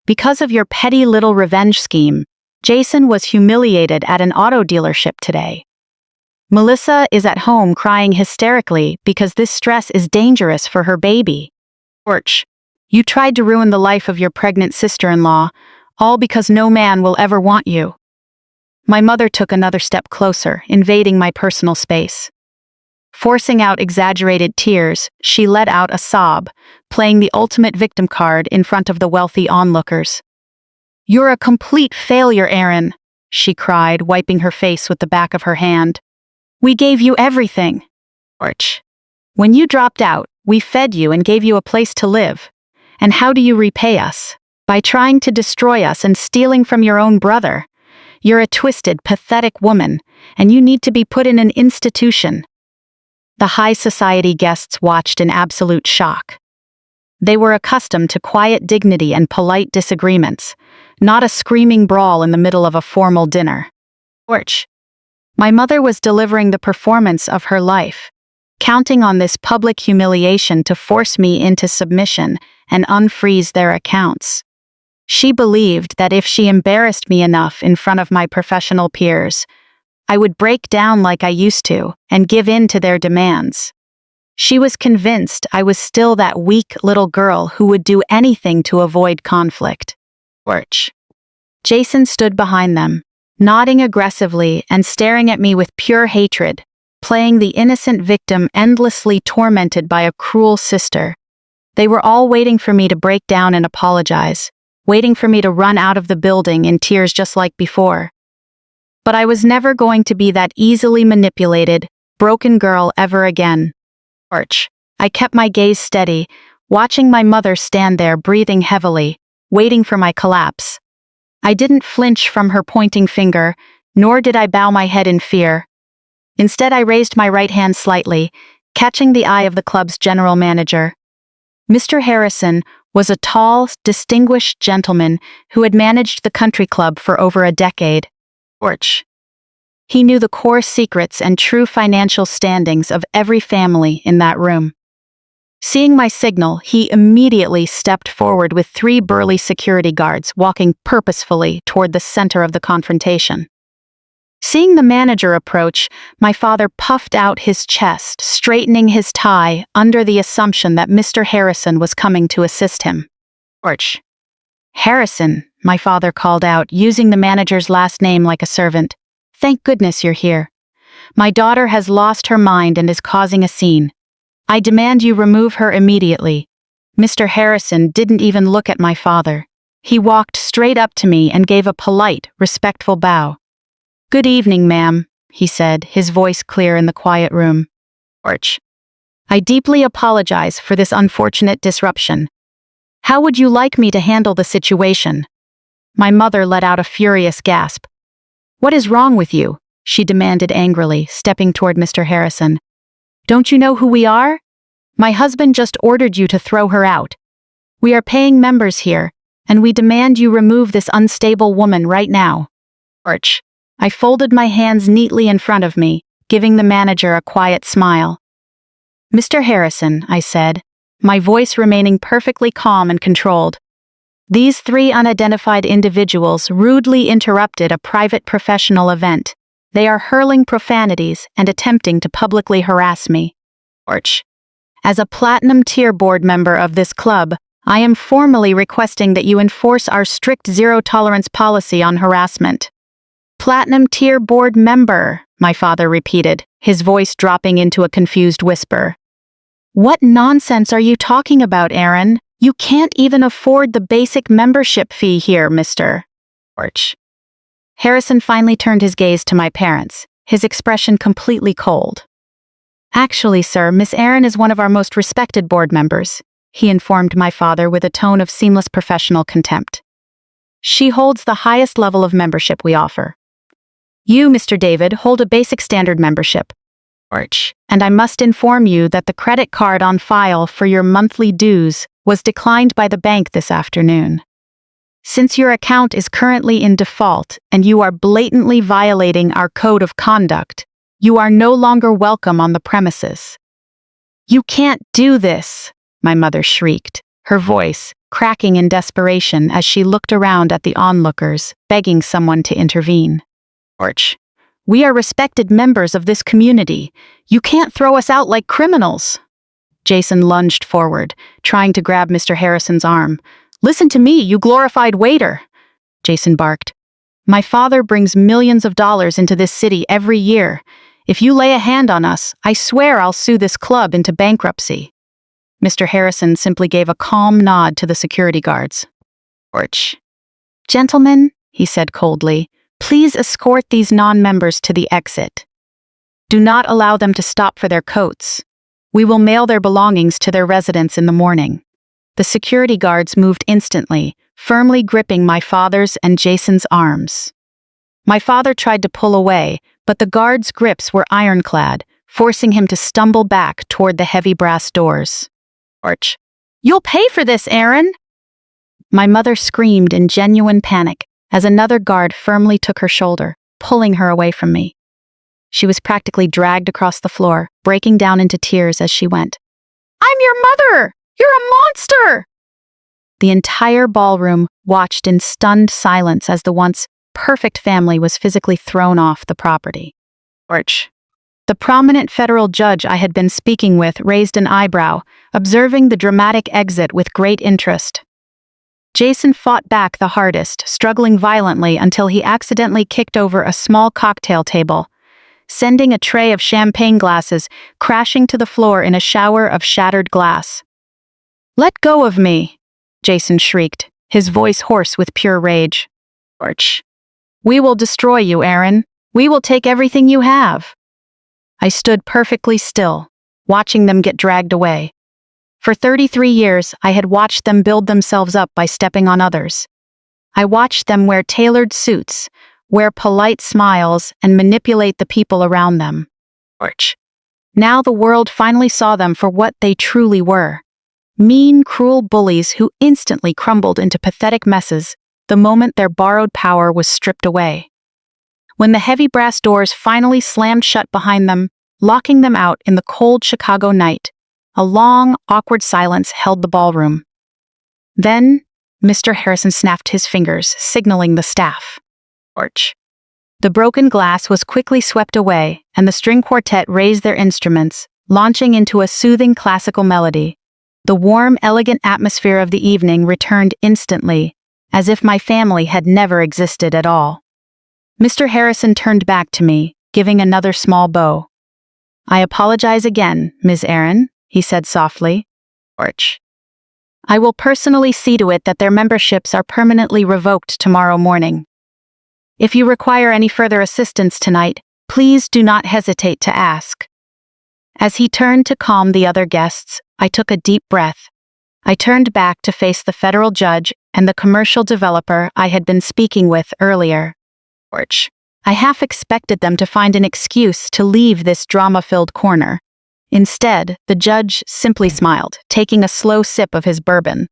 Because of your petty little revenge scheme, Jason was humiliated at an auto dealership today. Melissa is at home crying hysterically because this stress is dangerous for her baby. You tried to ruin the life of your pregnant sister-in-law, all because no man will ever want you." My mother took another step closer, invading my personal space. Forcing out exaggerated tears, she let out a sob, playing the ultimate victim card in front of the wealthy onlookers. "You're a complete failure, Aaron," she cried, wiping her face with the back of her hand. "We gave you everything. When you dropped out, we fed you and gave you a place to live. And how do you repay us? By trying to destroy us and stealing from your own brother. You're a twisted, pathetic woman, and you need to be put in an institution." The high society guests watched in absolute shock. They were accustomed to quiet dignity and polite disagreements, not a screaming brawl in the middle of a formal dinner. My mother was delivering the performance of her life, counting on this public humiliation to force me into submission and unfreeze their accounts. She believed that if she embarrassed me enough in front of my professional peers, I would break down like I used to and give in to their demands. She was convinced I was still that weak little girl who would do anything to avoid conflict. Jason stood behind them, nodding aggressively and staring at me with pure hatred, playing the innocent victim endlessly tormented by a cruel sister. They were all waiting for me to break down and apologize, waiting for me to run out of the building in tears just like before. But I was never going to be that easily manipulated, broken girl ever again. I kept my gaze steady, watching my mother stand there breathing heavily, waiting for my collapse. I didn't flinch from her pointing finger, nor did I bow my head in fear. Instead, I raised my right hand slightly, catching the eye of the club's general manager. Mr. Harrison was a tall, distinguished gentleman who had managed the country club for over a decade. He knew the core secrets and true financial standings of every family in that room. Seeing my signal, he immediately stepped forward with 3 burly security guards walking purposefully toward the center of the confrontation. Seeing the manager approach, my father puffed out his chest, straightening his tie under the assumption that Mr. Harrison was coming to assist him. Harrison, my father called out, using the manager's last name like a servant. Thank goodness you're here. My daughter has lost her mind and is causing a scene. I demand you remove her immediately. Mr. Harrison didn't even look at my father. He walked straight up to me and gave a polite, respectful bow. Good evening, ma'am, he said, his voice clear in the quiet room. Arch. I deeply apologize for this unfortunate disruption. How would you like me to handle the situation? My mother let out a furious gasp. What is wrong with you? She demanded angrily, stepping toward Mr. Harrison. Don't you know who we are? My husband just ordered you to throw her out. We are paying members here, and we demand you remove this unstable woman right now. Arch. I folded my hands neatly in front of me, giving the manager a quiet smile. Mr. Harrison, I said, my voice remaining perfectly calm and controlled. These three unidentified individuals rudely interrupted a private professional event. They are hurling profanities and attempting to publicly harass me. Arch. As a Platinum Tier board member of this club, I am formally requesting that you enforce our strict zero-tolerance policy on harassment. Platinum Tier board member, my father repeated, his voice dropping into a confused whisper. What nonsense are you talking about, Aaron? You can't even afford the basic membership fee here, Mr. Arch. Harrison finally turned his gaze to my parents, his expression completely cold. Actually, sir, Miss Aaron is one of our most respected board members, he informed my father with a tone of seamless professional contempt. She holds the highest level of membership we offer. You, Mr. David, hold a basic standard membership. Arch. And I must inform you that the credit card on file for your monthly dues was declined by the bank this afternoon. Since your account is currently in default and you are blatantly violating our code of conduct, you are no longer welcome on the premises. You can't do this, my mother shrieked, her voice cracking in desperation as she looked around at the onlookers, begging someone to intervene. Arch. We are respected members of this community. You can't throw us out like criminals. Jason lunged forward, trying to grab Mr. Harrison's arm. Listen to me, you glorified waiter, Jason barked. My father brings millions of dollars into this city every year. If you lay a hand on us, I swear I'll sue this club into bankruptcy. Mr. Harrison simply gave a calm nod to the security guards. Arch. Gentlemen, he said coldly, please escort these non-members to the exit. Do not allow them to stop for their coats. We will mail their belongings to their residence in the morning. The security guards moved instantly, firmly gripping my father's and Jason's arms. My father tried to pull away, but the guards' grips were ironclad, forcing him to stumble back toward the heavy brass doors. Arch. You'll pay for this, Aaron! My mother screamed in genuine panic as another guard firmly took her shoulder, pulling her away from me. She was practically dragged across the floor, breaking down into tears as she went. I'm your mother! You're a monster! The entire ballroom watched in stunned silence as the once perfect family was physically thrown off the property. Arch. The prominent federal judge I had been speaking with raised an eyebrow, observing the dramatic exit with great interest. Jason fought back the hardest, struggling violently until he accidentally kicked over a small cocktail table, sending a tray of champagne glasses crashing to the floor in a shower of shattered glass. Let go of me, Jason shrieked, his voice hoarse with pure rage. Arch. We will destroy you, Aaron. We will take everything you have. I stood perfectly still, watching them get dragged away. For 33 years, I had watched them build themselves up by stepping on others. I watched them wear tailored suits, wear polite smiles, and manipulate the people around them. Arch. Now the world finally saw them for what they truly were. Mean, cruel bullies who instantly crumbled into pathetic messes the moment their borrowed power was stripped away. When the heavy brass doors finally slammed shut behind them, locking them out in the cold Chicago night, a long, awkward silence held the ballroom. Then, Mr. Harrison snapped his fingers, signaling the staff. Arch. The broken glass was quickly swept away, and the string quartet raised their instruments, launching into a soothing classical melody. The warm, elegant atmosphere of the evening returned instantly, as if my family had never existed at all. Mr. Harrison turned back to me, giving another small bow. "I apologize again, Ms. Aaron," he said softly. "I will personally see to it that their memberships are permanently revoked tomorrow morning. If you require any further assistance tonight, please do not hesitate to ask." As he turned to calm the other guests, I took a deep breath. I turned back to face the federal judge and the commercial developer I had been speaking with earlier. I half expected them to find an excuse to leave this drama-filled corner. Instead, the judge simply smiled, taking a slow sip of his bourbon.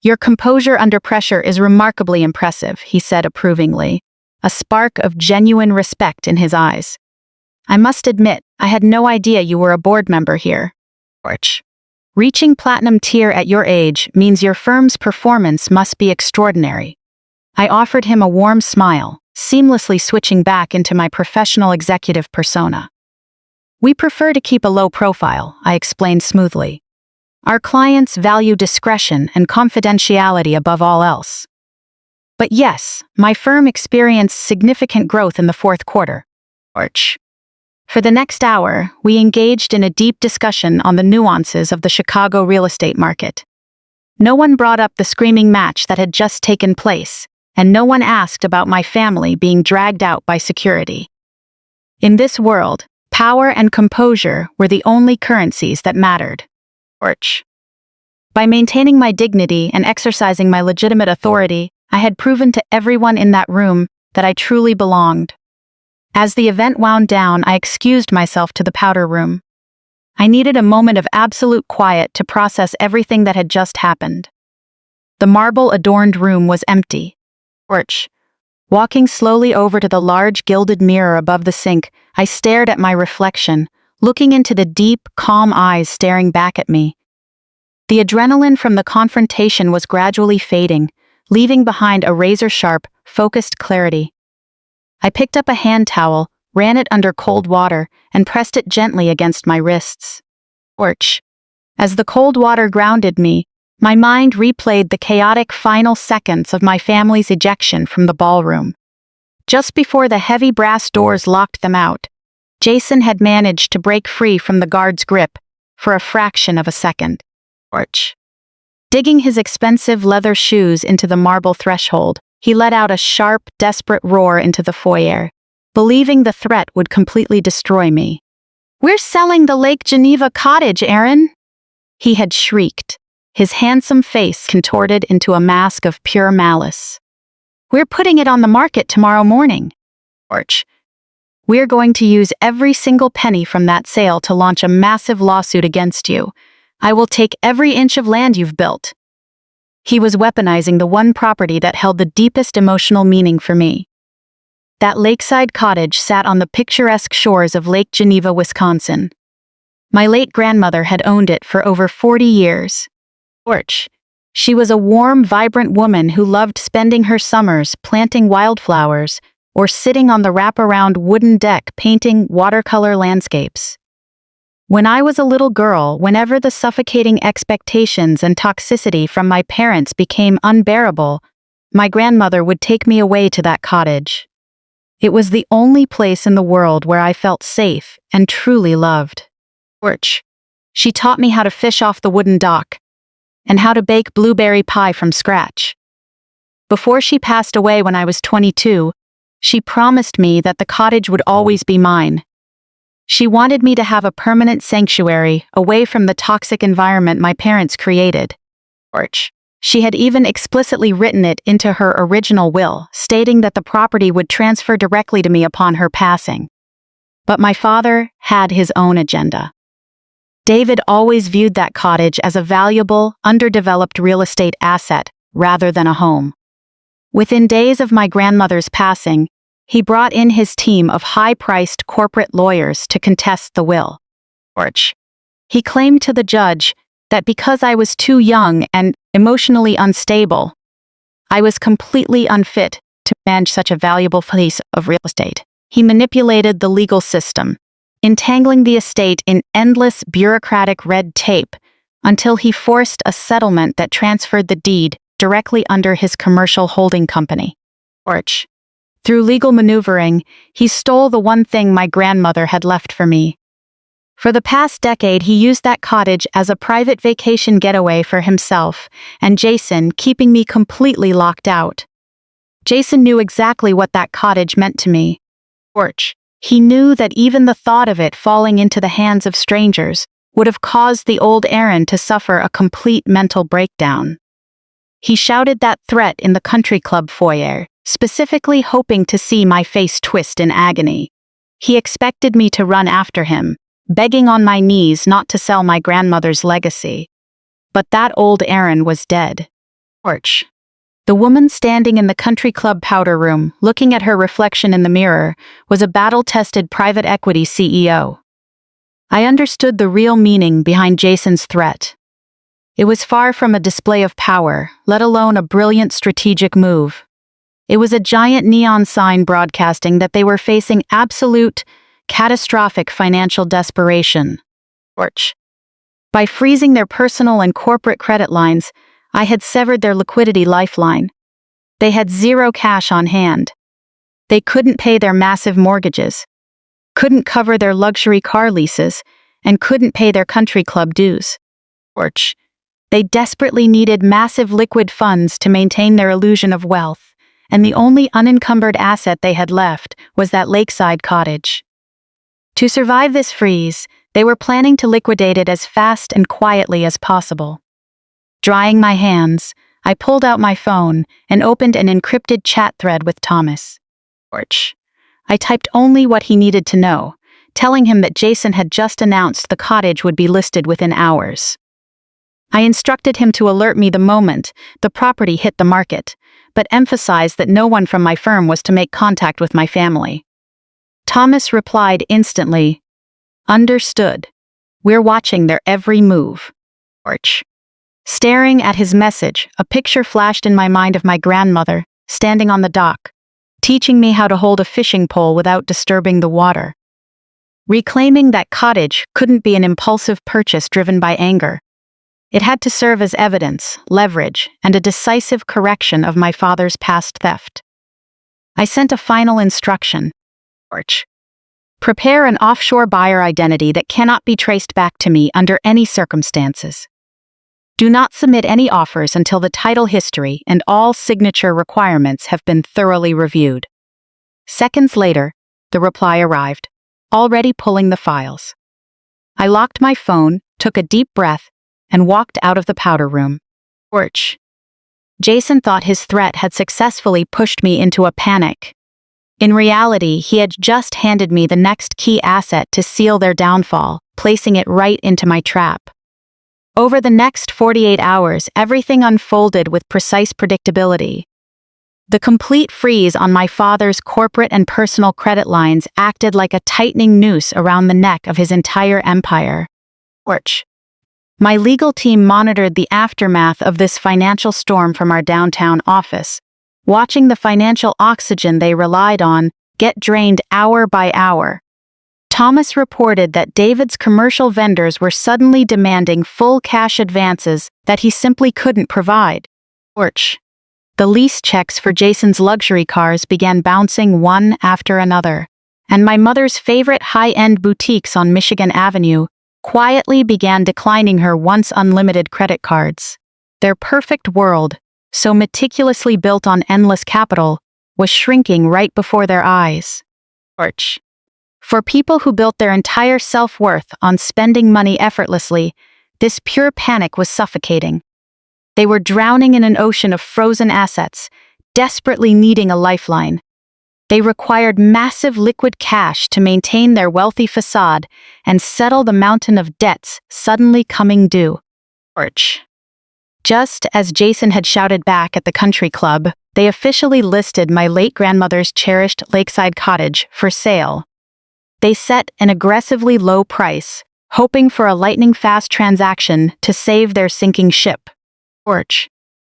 "Your composure under pressure is remarkably impressive," he said approvingly, a spark of genuine respect in his eyes. "I must admit, I had no idea you were a board member here. Reaching platinum tier at your age means your firm's performance must be extraordinary." I offered him a warm smile, seamlessly switching back into my professional executive persona. "We prefer to keep a low profile," I explained smoothly. "Our clients value discretion and confidentiality above all else. But yes, my firm experienced significant growth in the fourth quarter." For the next hour, we engaged in a deep discussion on the nuances of the Chicago real estate market. No one brought up the screaming match that had just taken place, and no one asked about my family being dragged out by security. In this world, power and composure were the only currencies that mattered. By maintaining my dignity and exercising my legitimate authority, I had proven to everyone in that room that I truly belonged. As the event wound down, I excused myself to the powder room. I needed a moment of absolute quiet to process everything that had just happened. The marble-adorned room was empty. Walking slowly over to the large gilded mirror above the sink, I stared at my reflection, looking into the deep, calm eyes staring back at me. The adrenaline from the confrontation was gradually fading, leaving behind a razor-sharp, focused clarity. I picked up a hand towel, ran it under cold water, and pressed it gently against my wrists. As the cold water grounded me, my mind replayed the chaotic final seconds of my family's ejection from the ballroom. Just before the heavy brass doors locked them out, Jason had managed to break free from the guard's grip for a fraction of a second. Digging his expensive leather shoes into the marble threshold, he let out a sharp, desperate roar into the foyer, believing the threat would completely destroy me. "We're selling the Lake Geneva cottage, Aaron!" he had shrieked, his handsome face contorted into a mask of pure malice. "We're putting it on the market tomorrow morning. We're going to use every single penny from that sale to launch a massive lawsuit against you. I will take every inch of land you've built." He was weaponizing the one property that held the deepest emotional meaning for me. That lakeside cottage sat on the picturesque shores of Lake Geneva, Wisconsin. My late grandmother had owned it for over 40 years. She was a warm, vibrant woman who loved spending her summers planting wildflowers or sitting on the wraparound wooden deck painting watercolor landscapes. When I was a little girl, whenever the suffocating expectations and toxicity from my parents became unbearable, my grandmother would take me away to that cottage. It was the only place in the world where I felt safe and truly loved. She taught me how to fish off the wooden dock and how to bake blueberry pie from scratch. Before she passed away when I was 22, she promised me that the cottage would always be mine. She wanted me to have a permanent sanctuary away from the toxic environment my parents created. She had even explicitly written it into her original will, stating that the property would transfer directly to me upon her passing. But my father had his own agenda. David always viewed that cottage as a valuable, underdeveloped real estate asset rather than a home. Within days of my grandmother's passing, he brought in his team of high-priced corporate lawyers to contest the will. He claimed to the judge that because I was too young and emotionally unstable, I was completely unfit to manage such a valuable piece of real estate. He manipulated the legal system, entangling the estate in endless bureaucratic red tape until he forced a settlement that transferred the deed directly under his commercial holding company. Porch. Through legal maneuvering, he stole the one thing my grandmother had left for me. For the past decade, he used that cottage as a private vacation getaway for himself and Jason, keeping me completely locked out. Jason knew exactly what that cottage meant to me. Porch. He knew that even the thought of it falling into the hands of strangers would have caused the old Aaron to suffer a complete mental breakdown. He shouted that threat in the country club foyer, specifically hoping to see my face twist in agony. He expected me to run after him, begging on my knees not to sell my grandmother's legacy. But that old Aaron was dead. Porch. The woman standing in the country club powder room, looking at her reflection in the mirror, was a battle-tested private equity CEO. I understood the real meaning behind Jason's threat. It was far from a display of power, let alone a brilliant strategic move. It was a giant neon sign broadcasting that they were facing absolute, catastrophic financial desperation. Porch. By freezing their personal and corporate credit lines, I had severed their liquidity lifeline. They had zero cash on hand. They couldn't pay their massive mortgages, couldn't cover their luxury car leases, and couldn't pay their country club dues. Porch. They desperately needed massive liquid funds to maintain their illusion of wealth, and the only unencumbered asset they had left was that lakeside cottage. To survive this freeze, they were planning to liquidate it as fast and quietly as possible. Drying my hands, I pulled out my phone and opened an encrypted chat thread with Thomas. Porch. I typed only what he needed to know, telling him that Jason had just announced the cottage would be listed within hours. I instructed him to alert me the moment the property hit the market, but emphasized that no one from my firm was to make contact with my family. Thomas replied instantly, "Understood. We're watching their every move." Porch. Staring at his message, a picture flashed in my mind of my grandmother, standing on the dock, teaching me how to hold a fishing pole without disturbing the water. Reclaiming that cottage couldn't be an impulsive purchase driven by anger. It had to serve as evidence, leverage, and a decisive correction of my father's past theft. I sent a final instruction. Porch. Prepare an offshore buyer identity that cannot be traced back to me under any circumstances. Do not submit any offers until the title history and all signature requirements have been thoroughly reviewed. Seconds later, the reply arrived, already pulling the files. I locked my phone, took a deep breath, and walked out of the powder room. Porch. Jason thought his threat had successfully pushed me into a panic. In reality, he had just handed me the next key asset to seal their downfall, placing it right into my trap. Over the next 48 hours, everything unfolded with precise predictability. The complete freeze on my father's corporate and personal credit lines acted like a tightening noose around the neck of his entire empire. Porch. My legal team monitored the aftermath of this financial storm from our downtown office, watching the financial oxygen they relied on get drained hour by hour. Thomas reported that David's commercial vendors were suddenly demanding full cash advances that he simply couldn't provide. Porch. The lease checks for Jason's luxury cars began bouncing one after another, and my mother's favorite high-end boutiques on Michigan Avenue quietly began declining her once unlimited credit cards. Their perfect world, so meticulously built on endless capital, was shrinking right before their eyes. Porch. For people who built their entire self-worth on spending money effortlessly, this pure panic was suffocating. They were drowning in an ocean of frozen assets, desperately needing a lifeline. They required massive liquid cash to maintain their wealthy facade and settle the mountain of debts suddenly coming due. Porch. Just as Jason had shouted back at the country club, they officially listed my late grandmother's cherished lakeside cottage for sale. They set an aggressively low price, hoping for a lightning-fast transaction to save their sinking ship. Porch.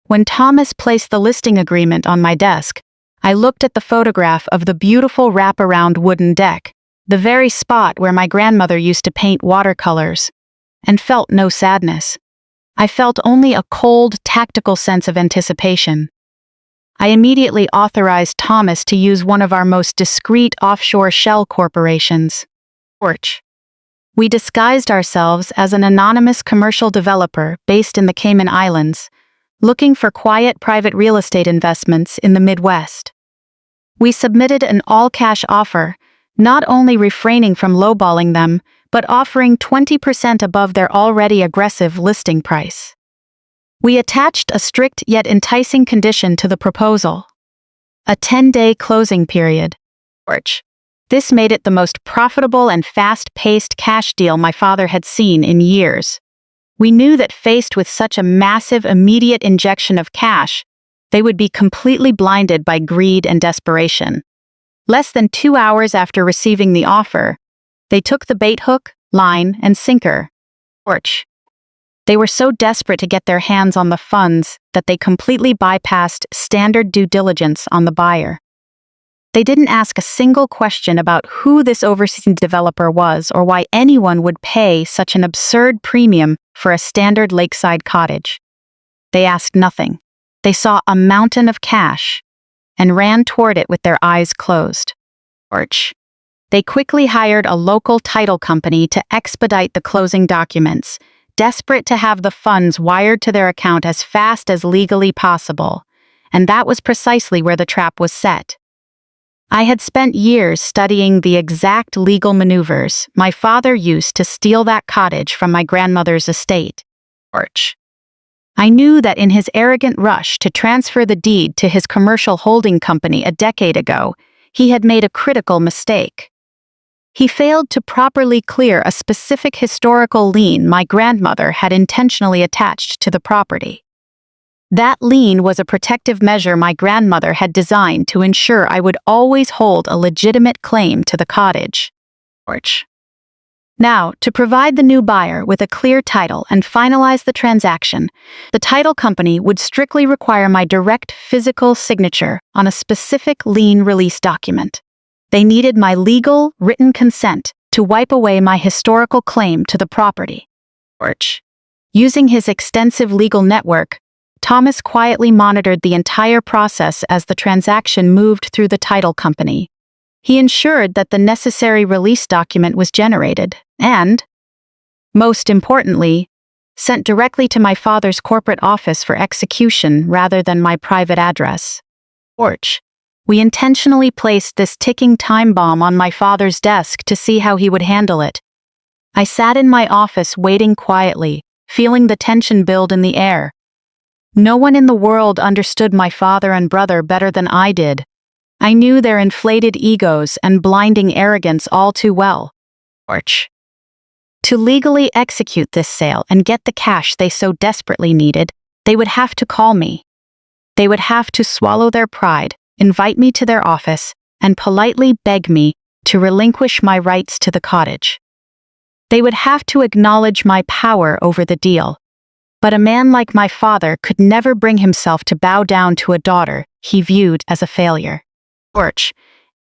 When Thomas placed the listing agreement on my desk, I looked at the photograph of the beautiful wraparound wooden deck, the very spot where my grandmother used to paint watercolors, and felt no sadness. I felt only a cold, tactical sense of anticipation. I immediately authorized Thomas to use one of our most discreet offshore shell corporations, Torch. We disguised ourselves as an anonymous commercial developer based in the Cayman Islands, looking for quiet private real estate investments in the Midwest. We submitted an all-cash offer, not only refraining from lowballing them, but offering 20% above their already aggressive listing price. We attached a strict yet enticing condition to the proposal: a 10-day closing period. This made it the most profitable and fast-paced cash deal my father had seen in years. We knew that faced with such a massive immediate injection of cash, they would be completely blinded by greed and desperation. Less than 2 hours after receiving the offer, they took the bait hook, line, and sinker. They were so desperate to get their hands on the funds that they completely bypassed standard due diligence on the buyer. They didn't ask a single question about who this overseas developer was or why anyone would pay such an absurd premium for a standard lakeside cottage. They asked nothing. They saw a mountain of cash and ran toward it with their eyes closed. They quickly hired a local title company to expedite the closing documents, desperate to have the funds wired to their account as fast as legally possible. And that was precisely where the trap was set. I had spent years studying the exact legal maneuvers my father used to steal that cottage from my grandmother's estate. I knew that in his arrogant rush to transfer the deed to his commercial holding company a decade ago, he had made a critical mistake. He failed to properly clear a specific historical lien my grandmother had intentionally attached to the property. That lien was a protective measure my grandmother had designed to ensure I would always hold a legitimate claim to the cottage. Now, to provide the new buyer with a clear title and finalize the transaction, the title company would strictly require my direct physical signature on a specific lien release document. They needed my legal, written consent to wipe away my historical claim to the property. Using his extensive legal network, Thomas quietly monitored the entire process as the transaction moved through the title company. He ensured that the necessary release document was generated and, most importantly, sent directly to my father's corporate office for execution rather than my private address. We intentionally placed this ticking time bomb on my father's desk to see how he would handle it. I sat in my office waiting quietly, feeling the tension build in the air. No one in the world understood my father and brother better than I did. I knew their inflated egos and blinding arrogance all too well. To legally execute this sale and get the cash they so desperately needed, they would have to call me. They would have to swallow their pride, invite me to their office, and politely beg me to relinquish my rights to the cottage. They would have to acknowledge my power over the deal. But a man like my father could never bring himself to bow down to a daughter he viewed as a failure.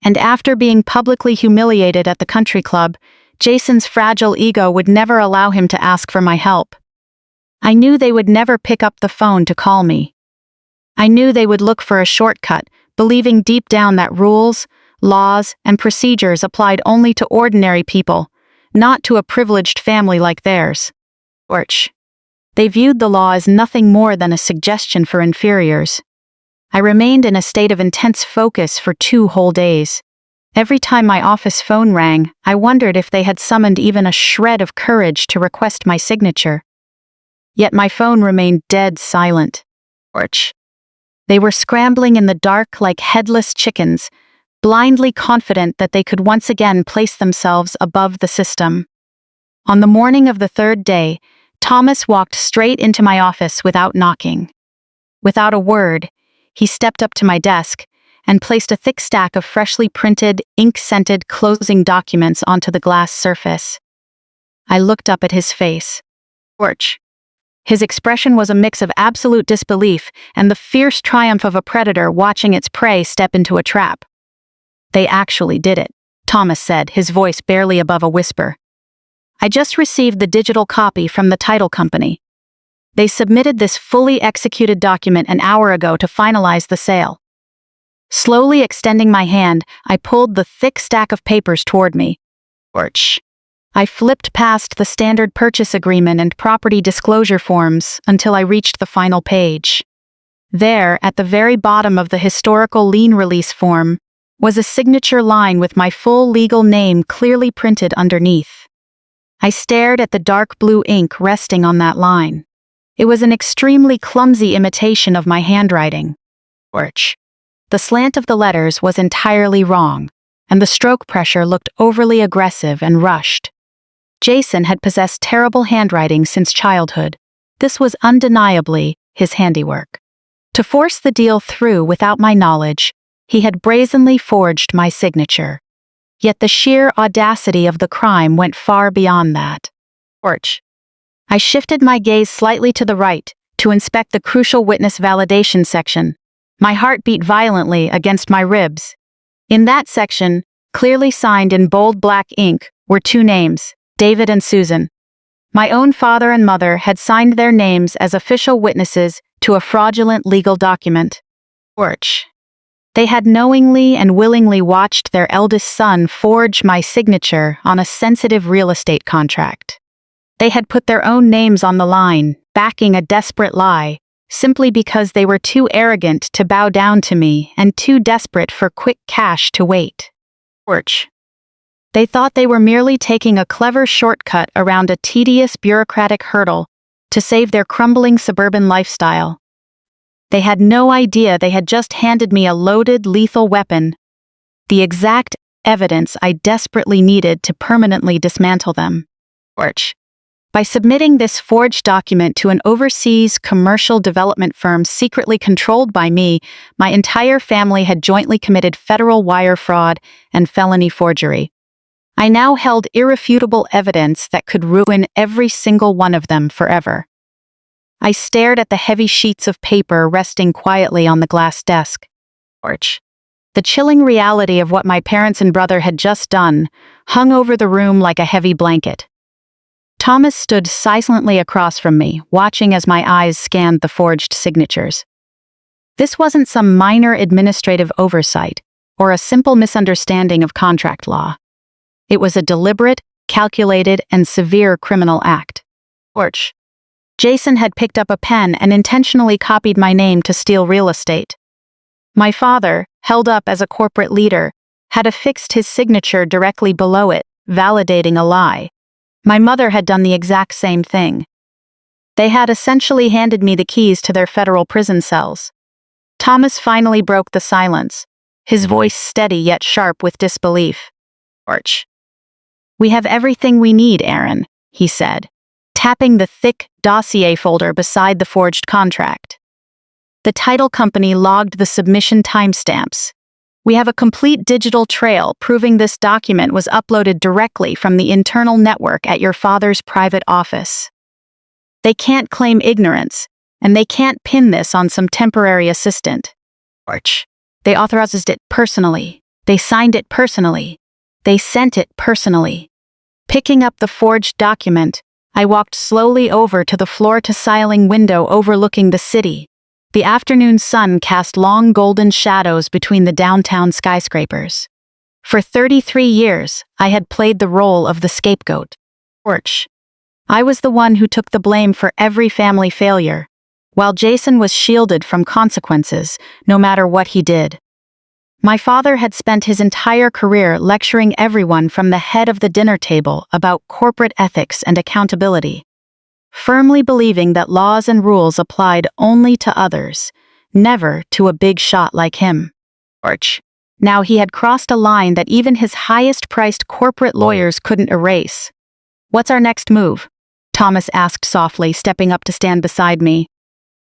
And after being publicly humiliated at the country club, Jason's fragile ego would never allow him to ask for my help. I knew they would never pick up the phone to call me. I knew they would look for a shortcut, believing deep down that rules, laws, and procedures applied only to ordinary people, not to a privileged family like theirs. They viewed the law as nothing more than a suggestion for inferiors. I remained in a state of intense focus for 2 whole days. Every time my office phone rang, I wondered if they had summoned even a shred of courage to request my signature. Yet my phone remained dead silent. They were scrambling in the dark like headless chickens, blindly confident that they could once again place themselves above the system. On the morning of the 3rd day, Thomas walked straight into my office without knocking. Without a word, he stepped up to my desk and placed a thick stack of freshly printed, ink-scented closing documents onto the glass surface. I looked up at his face. His expression was a mix of absolute disbelief and the fierce triumph of a predator watching its prey step into a trap. "They actually did it," Thomas said, his voice barely above a whisper. "I just received the digital copy from the title company. They submitted this fully executed document an hour ago to finalize the sale. Slowly extending my hand, I pulled the thick stack of papers toward me. Orch. I flipped past the standard purchase agreement and property disclosure forms until I reached the final page. There, at the very bottom of the historical lien release form, was a signature line with my full legal name clearly printed underneath. I stared at the dark blue ink resting on that line. It was an extremely clumsy imitation of my handwriting. Orch. The slant of the letters was entirely wrong, and the stroke pressure looked overly aggressive and rushed. Jason had possessed terrible handwriting since childhood. This was undeniably his handiwork. To force the deal through without my knowledge, he had brazenly forged my signature. Yet the sheer audacity of the crime went far beyond that. Orch. I shifted my gaze slightly to the right to inspect the crucial witness validation section. My heart beat violently against my ribs. In that section, clearly signed in bold black ink, were two names, David and Susan. My own father and mother had signed their names as official witnesses to a fraudulent legal document. Orch. They had knowingly and willingly watched their eldest son forge my signature on a sensitive real estate contract. They had put their own names on the line, backing a desperate lie, simply because they were too arrogant to bow down to me and too desperate for quick cash to wait. Orch. They thought they were merely taking a clever shortcut around a tedious bureaucratic hurdle to save their crumbling suburban lifestyle. They had no idea they had just handed me a loaded, lethal weapon, the exact evidence I desperately needed to permanently dismantle them. Orch. By submitting this forged document to an overseas commercial development firm secretly controlled by me, my entire family had jointly committed federal wire fraud and felony forgery. I now held irrefutable evidence that could ruin every single one of them forever. I stared at the heavy sheets of paper resting quietly on the glass desk. Orch. The chilling reality of what my parents and brother had just done hung over the room like a heavy blanket. Thomas stood silently across from me, watching as my eyes scanned the forged signatures. This wasn't some minor administrative oversight or a simple misunderstanding of contract law. It was a deliberate, calculated, and severe criminal act. Orch. Jason had picked up a pen and intentionally copied my name to steal real estate. My father, held up as a corporate leader, had affixed his signature directly below it, validating a lie. My mother had done the exact same thing. They had essentially handed me the keys to their federal prison cells. Thomas finally broke the silence, his voice steady yet sharp with disbelief. Orch. We have everything we need, Aaron, he said, tapping the thick dossier folder beside the forged contract. The title company logged the submission timestamps. We have a complete digital trail proving this document was uploaded directly from the internal network at your father's private office. They can't claim ignorance, and they can't pin this on some temporary assistant. Orch. They authorized it personally. They signed it personally. They sent it personally. Picking up the forged document, I walked slowly over to the floor-to-ceiling window overlooking the city. The afternoon sun cast long golden shadows between the downtown skyscrapers. For 33 years, I had played the role of the scapegoat. Orch. I was the one who took the blame for every family failure, while Jason was shielded from consequences, no matter what he did. My father had spent his entire career lecturing everyone from the head of the dinner table about corporate ethics and accountability, firmly believing that laws and rules applied only to others, never to a big shot like him. Orch. Now he had crossed a line that even his highest-priced corporate lawyers couldn't erase. What's our next move? Thomas asked softly, stepping up to stand beside me.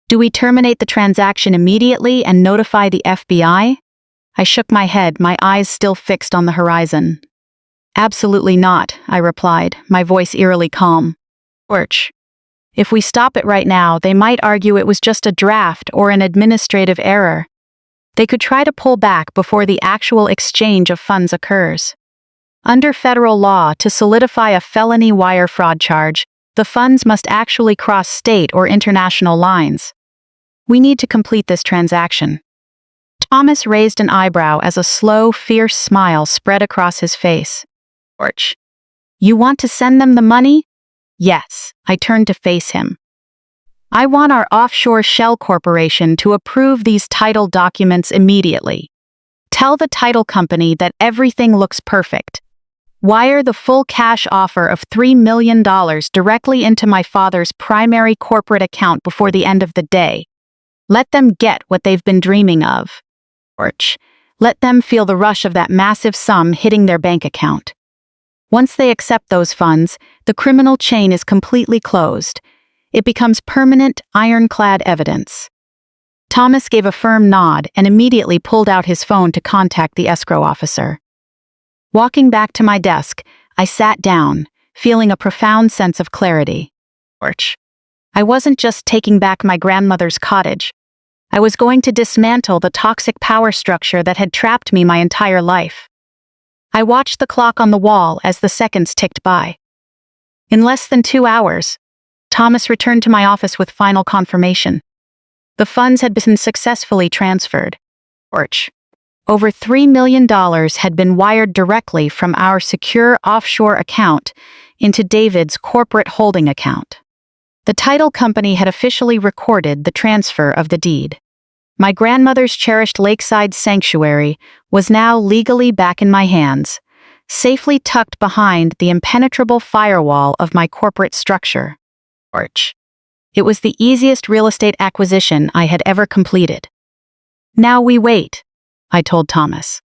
Do we terminate the transaction immediately and notify the FBI? I shook my head, my eyes still fixed on the horizon. Absolutely not, I replied, my voice eerily calm. Orch. If we stop it right now, they might argue it was just a draft or an administrative error. They could try to pull back before the actual exchange of funds occurs. Under federal law, to solidify a felony wire fraud charge, The funds must actually cross state or international lines. We need to complete this transaction. Thomas raised an eyebrow as a slow, fierce smile spread across his face. George, you want to send them the money? Yes, I turned to face him. I want our offshore shell corporation to approve these title documents immediately. Tell the title company that everything looks perfect. Wire the full cash offer of $3 million directly into my father's primary corporate account before the end of the day. Let them get what they've been dreaming of. George, let them feel the rush of that massive sum hitting their bank account. Once they accept those funds, the criminal chain is completely closed. It becomes permanent, ironclad evidence. Thomas gave a firm nod and immediately pulled out his phone to contact the escrow officer. Walking back to my desk, I sat down, feeling a profound sense of clarity. George, I wasn't just taking back my grandmother's cottage. I was going to dismantle the toxic power structure that had trapped me my entire life. I watched the clock on the wall as the seconds ticked by. In less than 2 hours, Thomas returned to my office with final confirmation. The funds had been successfully transferred. George, over $3 million had been wired directly from our secure offshore account into David's corporate holding account. The title company had officially recorded the transfer of the deed. My grandmother's cherished lakeside sanctuary was now legally back in my hands, safely tucked behind the impenetrable firewall of my corporate structure. George, it was the easiest real estate acquisition I had ever completed. Now we wait, I told Thomas.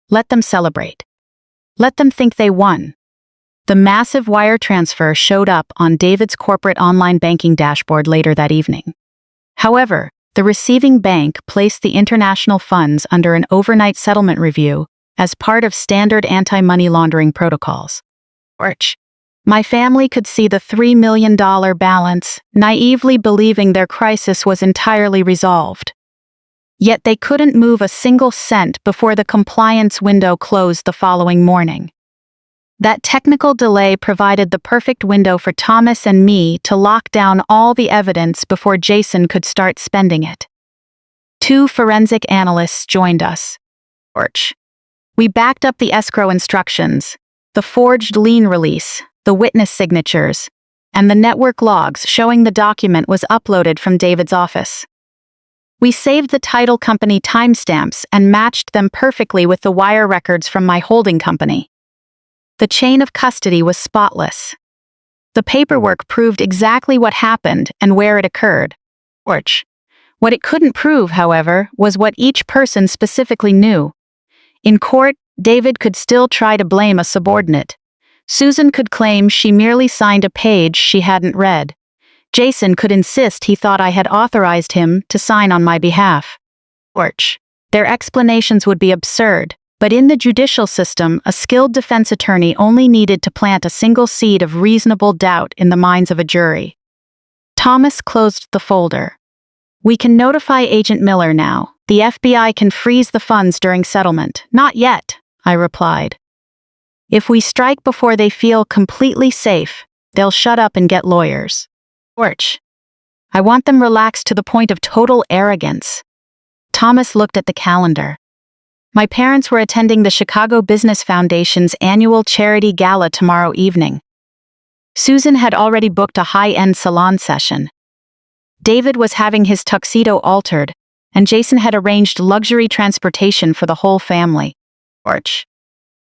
Let them celebrate. Let them think they won. The massive wire transfer showed up on David's corporate online banking dashboard later that evening. However, the receiving bank placed the international funds under an overnight settlement review as part of standard anti-money laundering protocols. George, my family could see the $3 million balance, naively believing their crisis was entirely resolved. Yet they couldn't move a single cent before the compliance window closed the following morning. That technical delay provided the perfect window for Thomas and me to lock down all the evidence before Jason could start spending it. 2 forensic analysts joined us. George, we backed up the escrow instructions, the forged lien release, the witness signatures, and the network logs showing the document was uploaded from David's office. We saved the title company timestamps and matched them perfectly with the wire records from my holding company. The chain of custody was spotless. The paperwork proved exactly what happened and where it occurred. George, what it couldn't prove, however, was what each person specifically knew. In court, David could still try to blame a subordinate. Susan could claim she merely signed a page she hadn't read. Jason could insist he thought I had authorized him to sign on my behalf. George, their explanations would be absurd. But in the judicial system, a skilled defense attorney only needed to plant a single seed of reasonable doubt in the minds of a jury. Thomas closed the folder. We can notify Agent Miller now. The FBI can freeze the funds during settlement. Not yet, I replied. If we strike before they feel completely safe, they'll shut up and get lawyers. George, I want them relaxed to the point of total arrogance. Thomas looked at the calendar. My parents were attending the Chicago Business Foundation's annual charity gala tomorrow evening. Susan had already booked a high-end salon session. David was having his tuxedo altered, and Jason had arranged luxury transportation for the whole family. George.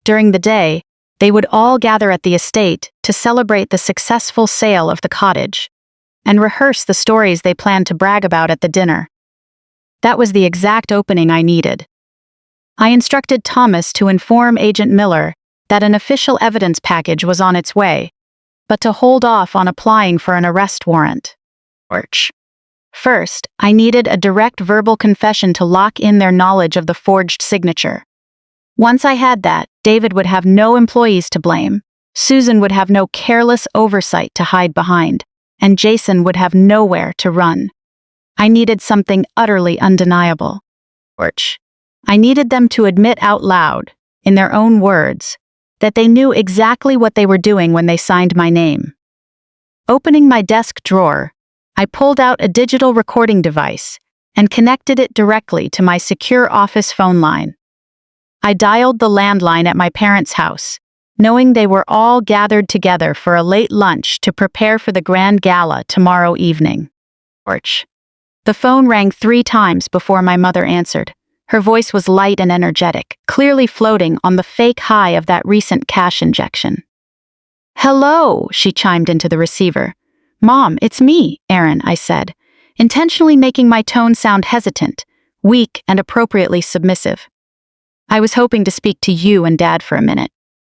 During the day, they would all gather at the estate to celebrate the successful sale of the cottage and rehearse the stories they planned to brag about at the dinner. That was the exact opening I needed. I instructed Thomas to inform Agent Miller that an official evidence package was on its way, but to hold off on applying for an arrest warrant. First, I needed a direct verbal confession to lock in their knowledge of the forged signature. Once I had that, David would have no employees to blame, Susan would have no careless oversight to hide behind, and Jason would have nowhere to run. I needed something utterly undeniable. I needed them to admit out loud, in their own words, that they knew exactly what they were doing when they signed my name. Opening my desk drawer, I pulled out a digital recording device and connected it directly to my secure office phone line. I dialed the landline at my parents' house, knowing they were all gathered together for a late lunch to prepare for the grand gala tomorrow evening. Porch. The phone rang 3 times before my mother answered. Her voice was light and energetic, clearly floating on the fake high of that recent cash injection. "Hello," she chimed into the receiver. "Mom, it's me, Aaron," I said, intentionally making my tone sound hesitant, weak, and appropriately submissive. "I was hoping to speak to you and Dad for a minute."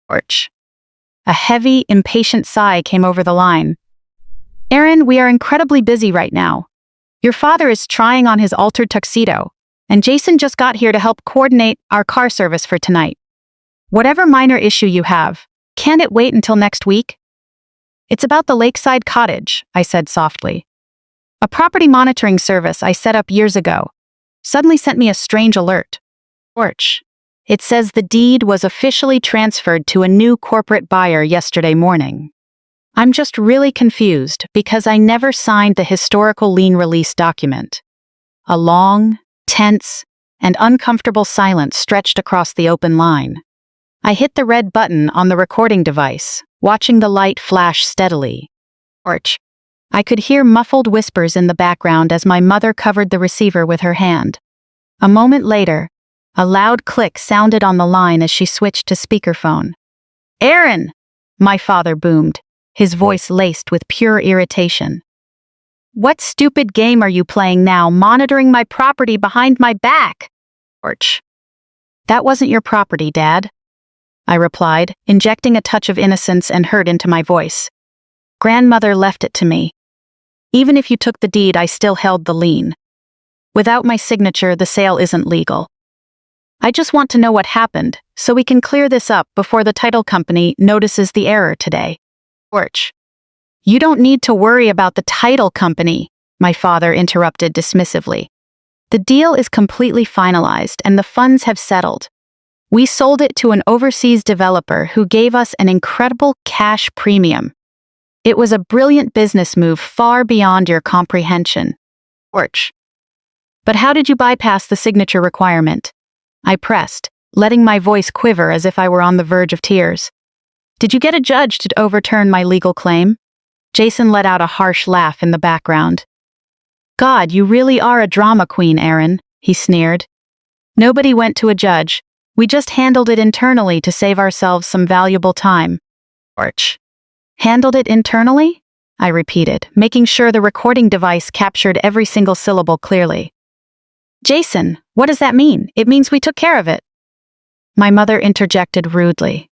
Porch. A heavy, impatient sigh came over the line. "Aaron, we are incredibly busy right now. Your father is trying on his altered tuxedo, and Jason just got here to help coordinate our car service for tonight. Whatever minor issue you have, can't it wait until next week?" "It's about the lakeside cottage," I said softly. "A property monitoring service I set up years ago suddenly sent me a strange alert. Porch. It says the deed was officially transferred to a new corporate buyer yesterday morning. I'm just really confused because I never signed the historical lien release document." A long, tense, and uncomfortable silence stretched across the open line. I hit the red button on the recording device, watching the light flash steadily. Porch. I could hear muffled whispers in the background as my mother covered the receiver with her hand. A moment later, a loud click sounded on the line as she switched to speakerphone. "Aaron!" my father boomed, his voice laced with pure irritation. "What stupid game are you playing now, monitoring my property behind my back?" Porch. "That wasn't your property, Dad," I replied, injecting a touch of innocence and hurt into my voice. "Grandmother left it to me. Even if you took the deed, I still held the lien. Without my signature, the sale isn't legal. I just want to know what happened, so we can clear this up before the title company notices the error today." Porch. "You don't need to worry about the title company," my father interrupted dismissively. "The deal is completely finalized and the funds have settled. We sold it to an overseas developer who gave us an incredible cash premium. It was a brilliant business move far beyond your comprehension." Porch. "But how did you bypass the signature requirement?" I pressed, letting my voice quiver as if I were on the verge of tears. "Did you get a judge to overturn my legal claim?" Jason let out a harsh laugh in the background. "God, you really are a drama queen, Aaron," he sneered. "Nobody went to a judge. We just handled it internally to save ourselves some valuable time." Porch. "Handled it internally?" I repeated, making sure the recording device captured every single syllable clearly. "Jason, what does that mean? It means we took care of it." My mother interjected rudely,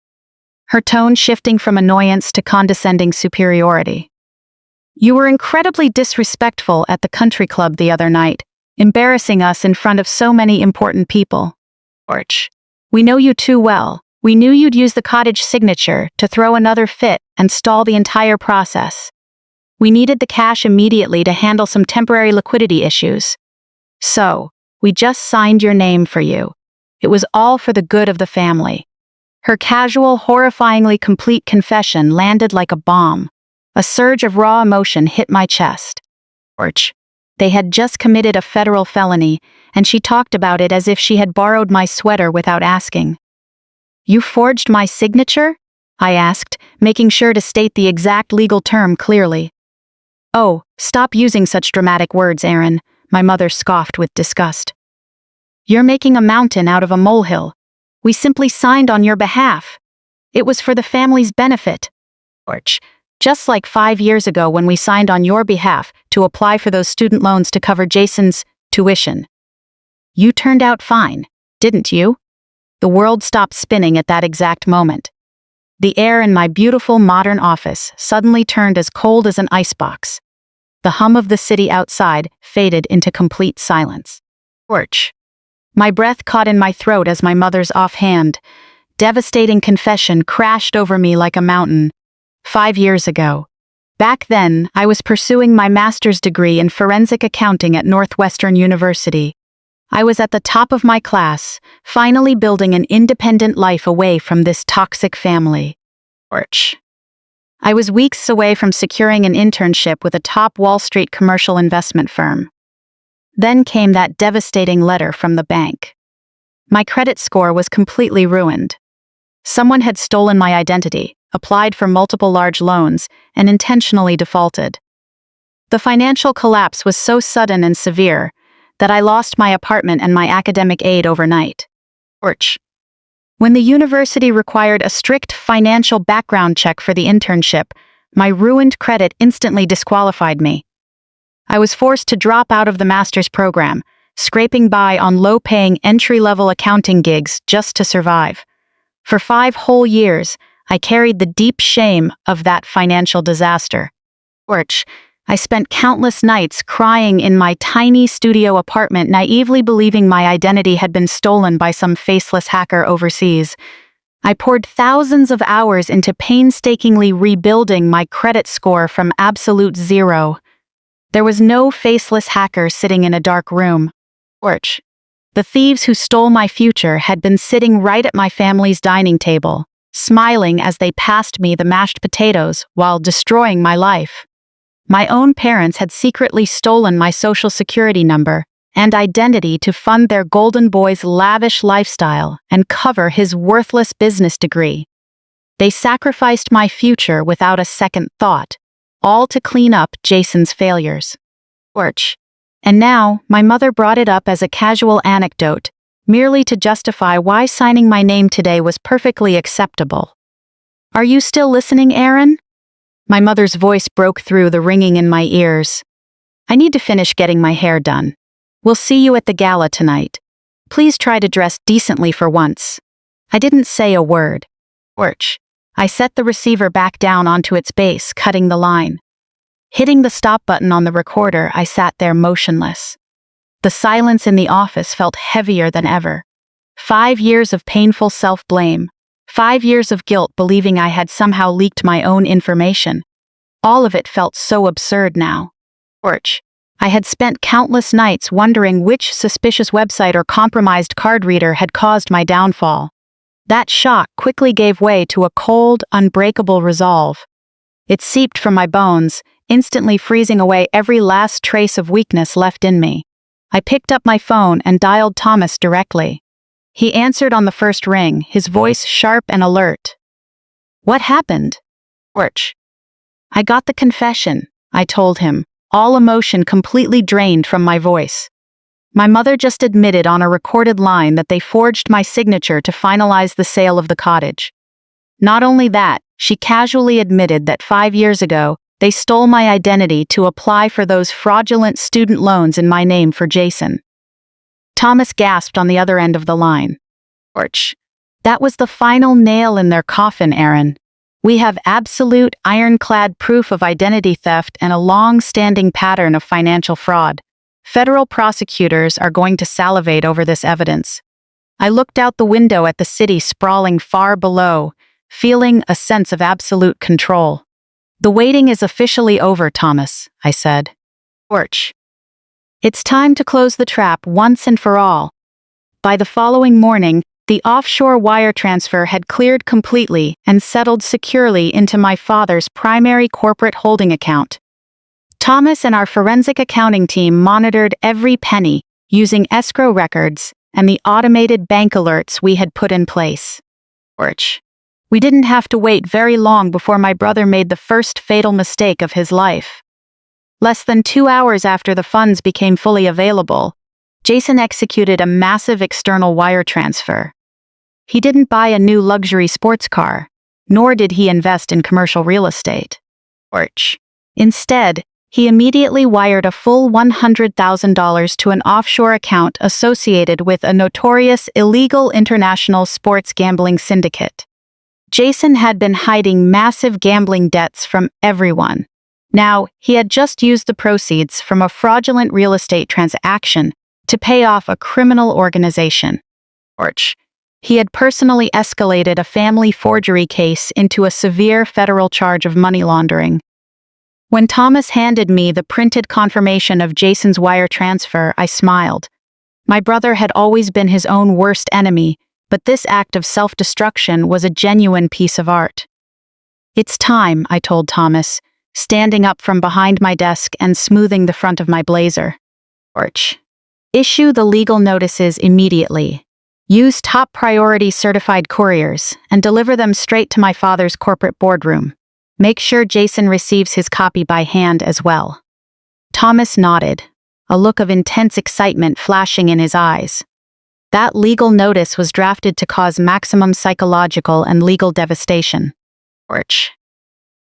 her tone shifting from annoyance to condescending superiority. "You were incredibly disrespectful at the country club the other night, embarrassing us in front of so many important people." Porch. "We know you too well. We knew you'd use the cottage signature to throw another fit and stall the entire process. We needed the cash immediately to handle some temporary liquidity issues. So, we just signed your name for you. It was all for the good of the family." Her casual, horrifyingly complete confession landed like a bomb. A surge of raw emotion hit my chest. Porch. They had just committed a federal felony, and she talked about it as if she had borrowed my sweater without asking. "You forged my signature?" I asked, making sure to state the exact legal term clearly. "Oh, stop using such dramatic words, Aaron," my mother scoffed with disgust. "You're making a mountain out of a molehill. We simply signed on your behalf. It was for the family's benefit." Porch. "Just like 5 years ago when we signed on your behalf to apply for those student loans to cover Jason's tuition. You turned out fine, didn't you?" The world stopped spinning at that exact moment. The air in my beautiful modern office suddenly turned as cold as an icebox. The hum of the city outside faded into complete silence. Porch. My breath caught in my throat as my mother's offhand, devastating confession crashed over me like a mountain. 5 years ago. Back then, I was pursuing my master's degree in forensic accounting at Northwestern University. I was at the top of my class, finally building an independent life away from this toxic family. Porch. I was weeks away from securing an internship with a top Wall Street commercial investment firm. Then came that devastating letter from the bank. My credit score was completely ruined. Someone had stolen my identity, applied for multiple large loans, and intentionally defaulted. The financial collapse was so sudden and severe that I lost my apartment and my academic aid overnight. When the university required a strict financial background check for the internship, my ruined credit instantly disqualified me. I was forced to drop out of the master's program, scraping by on low-paying entry-level accounting gigs just to survive. For 5 whole years, I carried the deep shame of that financial disaster. I spent countless nights crying in my tiny studio apartment, naively believing my identity had been stolen by some faceless hacker overseas. I poured thousands of hours into painstakingly rebuilding my credit score from absolute zero. There was no faceless hacker sitting in a dark room. The thieves who stole my future had been sitting right at my family's dining table, smiling as they passed me the mashed potatoes while destroying my life. My own parents had secretly stolen my social security number and identity to fund their golden boy's lavish lifestyle and cover his worthless business degree. They sacrificed my future without a second thought, all to clean up Jason's failures. And now, my mother brought it up as a casual anecdote, merely to justify why signing my name today was perfectly acceptable. "Are you still listening, Aaron?" My mother's voice broke through the ringing in my ears. "I need to finish getting my hair done. We'll see you at the gala tonight. Please try to dress decently for once." I didn't say a word. I set the receiver back down onto its base, cutting the line. Hitting the stop button on the recorder, I sat there motionless. The silence in the office felt heavier than ever. 5 years of painful self-blame. 5 years of guilt believing I had somehow leaked my own information. All of it felt so absurd now. I had spent countless nights wondering which suspicious website or compromised card reader had caused my downfall. That shock quickly gave way to a cold, unbreakable resolve. It seeped from my bones, instantly freezing away every last trace of weakness left in me. I picked up my phone and dialed Thomas directly. He answered on the first ring, his voice sharp and alert. "What happened?" "I got the confession," I told him, all emotion completely drained from my voice. My mother just admitted on a recorded line that they forged my signature to finalize the sale of the cottage. Not only that, she casually admitted that 5 years ago, they stole my identity to apply for those fraudulent student loans in my name for Jason. Thomas gasped on the other end of the line. "That was the final nail in their coffin, Aaron. We have absolute, ironclad proof of identity theft and a long-standing pattern of financial fraud. Federal prosecutors are going to salivate over this evidence." I looked out the window at the city sprawling far below, feeling a sense of absolute control. "The waiting is officially over, Thomas," I said. It's time to close the trap once and for all." By the following morning, the offshore wire transfer had cleared completely and settled securely into my father's primary corporate holding account. Thomas and our forensic accounting team monitored every penny using escrow records and the automated bank alerts we had put in place. We didn't have to wait very long before my brother made the first fatal mistake of his life. Less than 2 hours after the funds became fully available, Jason executed a massive external wire transfer. He didn't buy a new luxury sports car, nor did he invest in commercial real estate. Instead, he immediately wired a full $100,000 to an offshore account associated with a notorious illegal international sports gambling syndicate. Jason had been hiding massive gambling debts from everyone. Now, he had just used the proceeds from a fraudulent real estate transaction to pay off a criminal organization. He had personally escalated a family forgery case into a severe federal charge of money laundering. When Thomas handed me the printed confirmation of Jason's wire transfer, I smiled. My brother had always been his own worst enemy, but this act of self-destruction was a genuine piece of art. It's time, I told Thomas, standing up from behind my desk and smoothing the front of my blazer. Orch. Issue the legal notices immediately. Use top priority certified couriers and deliver them straight to my father's corporate boardroom. Make sure Jason receives his copy by hand as well. Thomas nodded, a look of intense excitement flashing in his eyes. That legal notice was drafted to cause maximum psychological and legal devastation. Orch.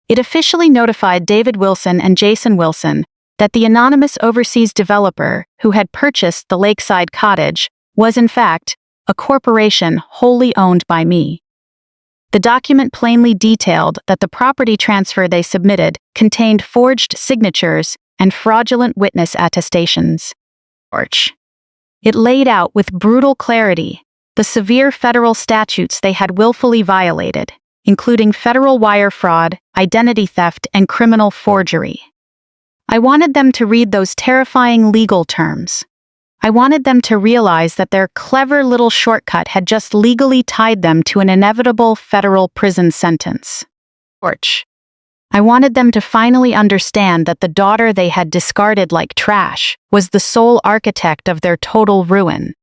It officially notified David Wilson and Jason Wilson that the anonymous overseas developer who had purchased the lakeside cottage was in fact a corporation wholly owned by me. The document plainly detailed that the property transfer they submitted contained forged signatures and fraudulent witness attestations. Orch. It laid out with brutal clarity the severe federal statutes they had willfully violated, including federal wire fraud, identity theft, and criminal forgery. I wanted them to read those terrifying legal terms. I wanted them to realize that their clever little shortcut had just legally tied them to an inevitable federal prison sentence. Orch. I wanted them to finally understand that the daughter they had discarded like trash was the sole architect of their total ruin.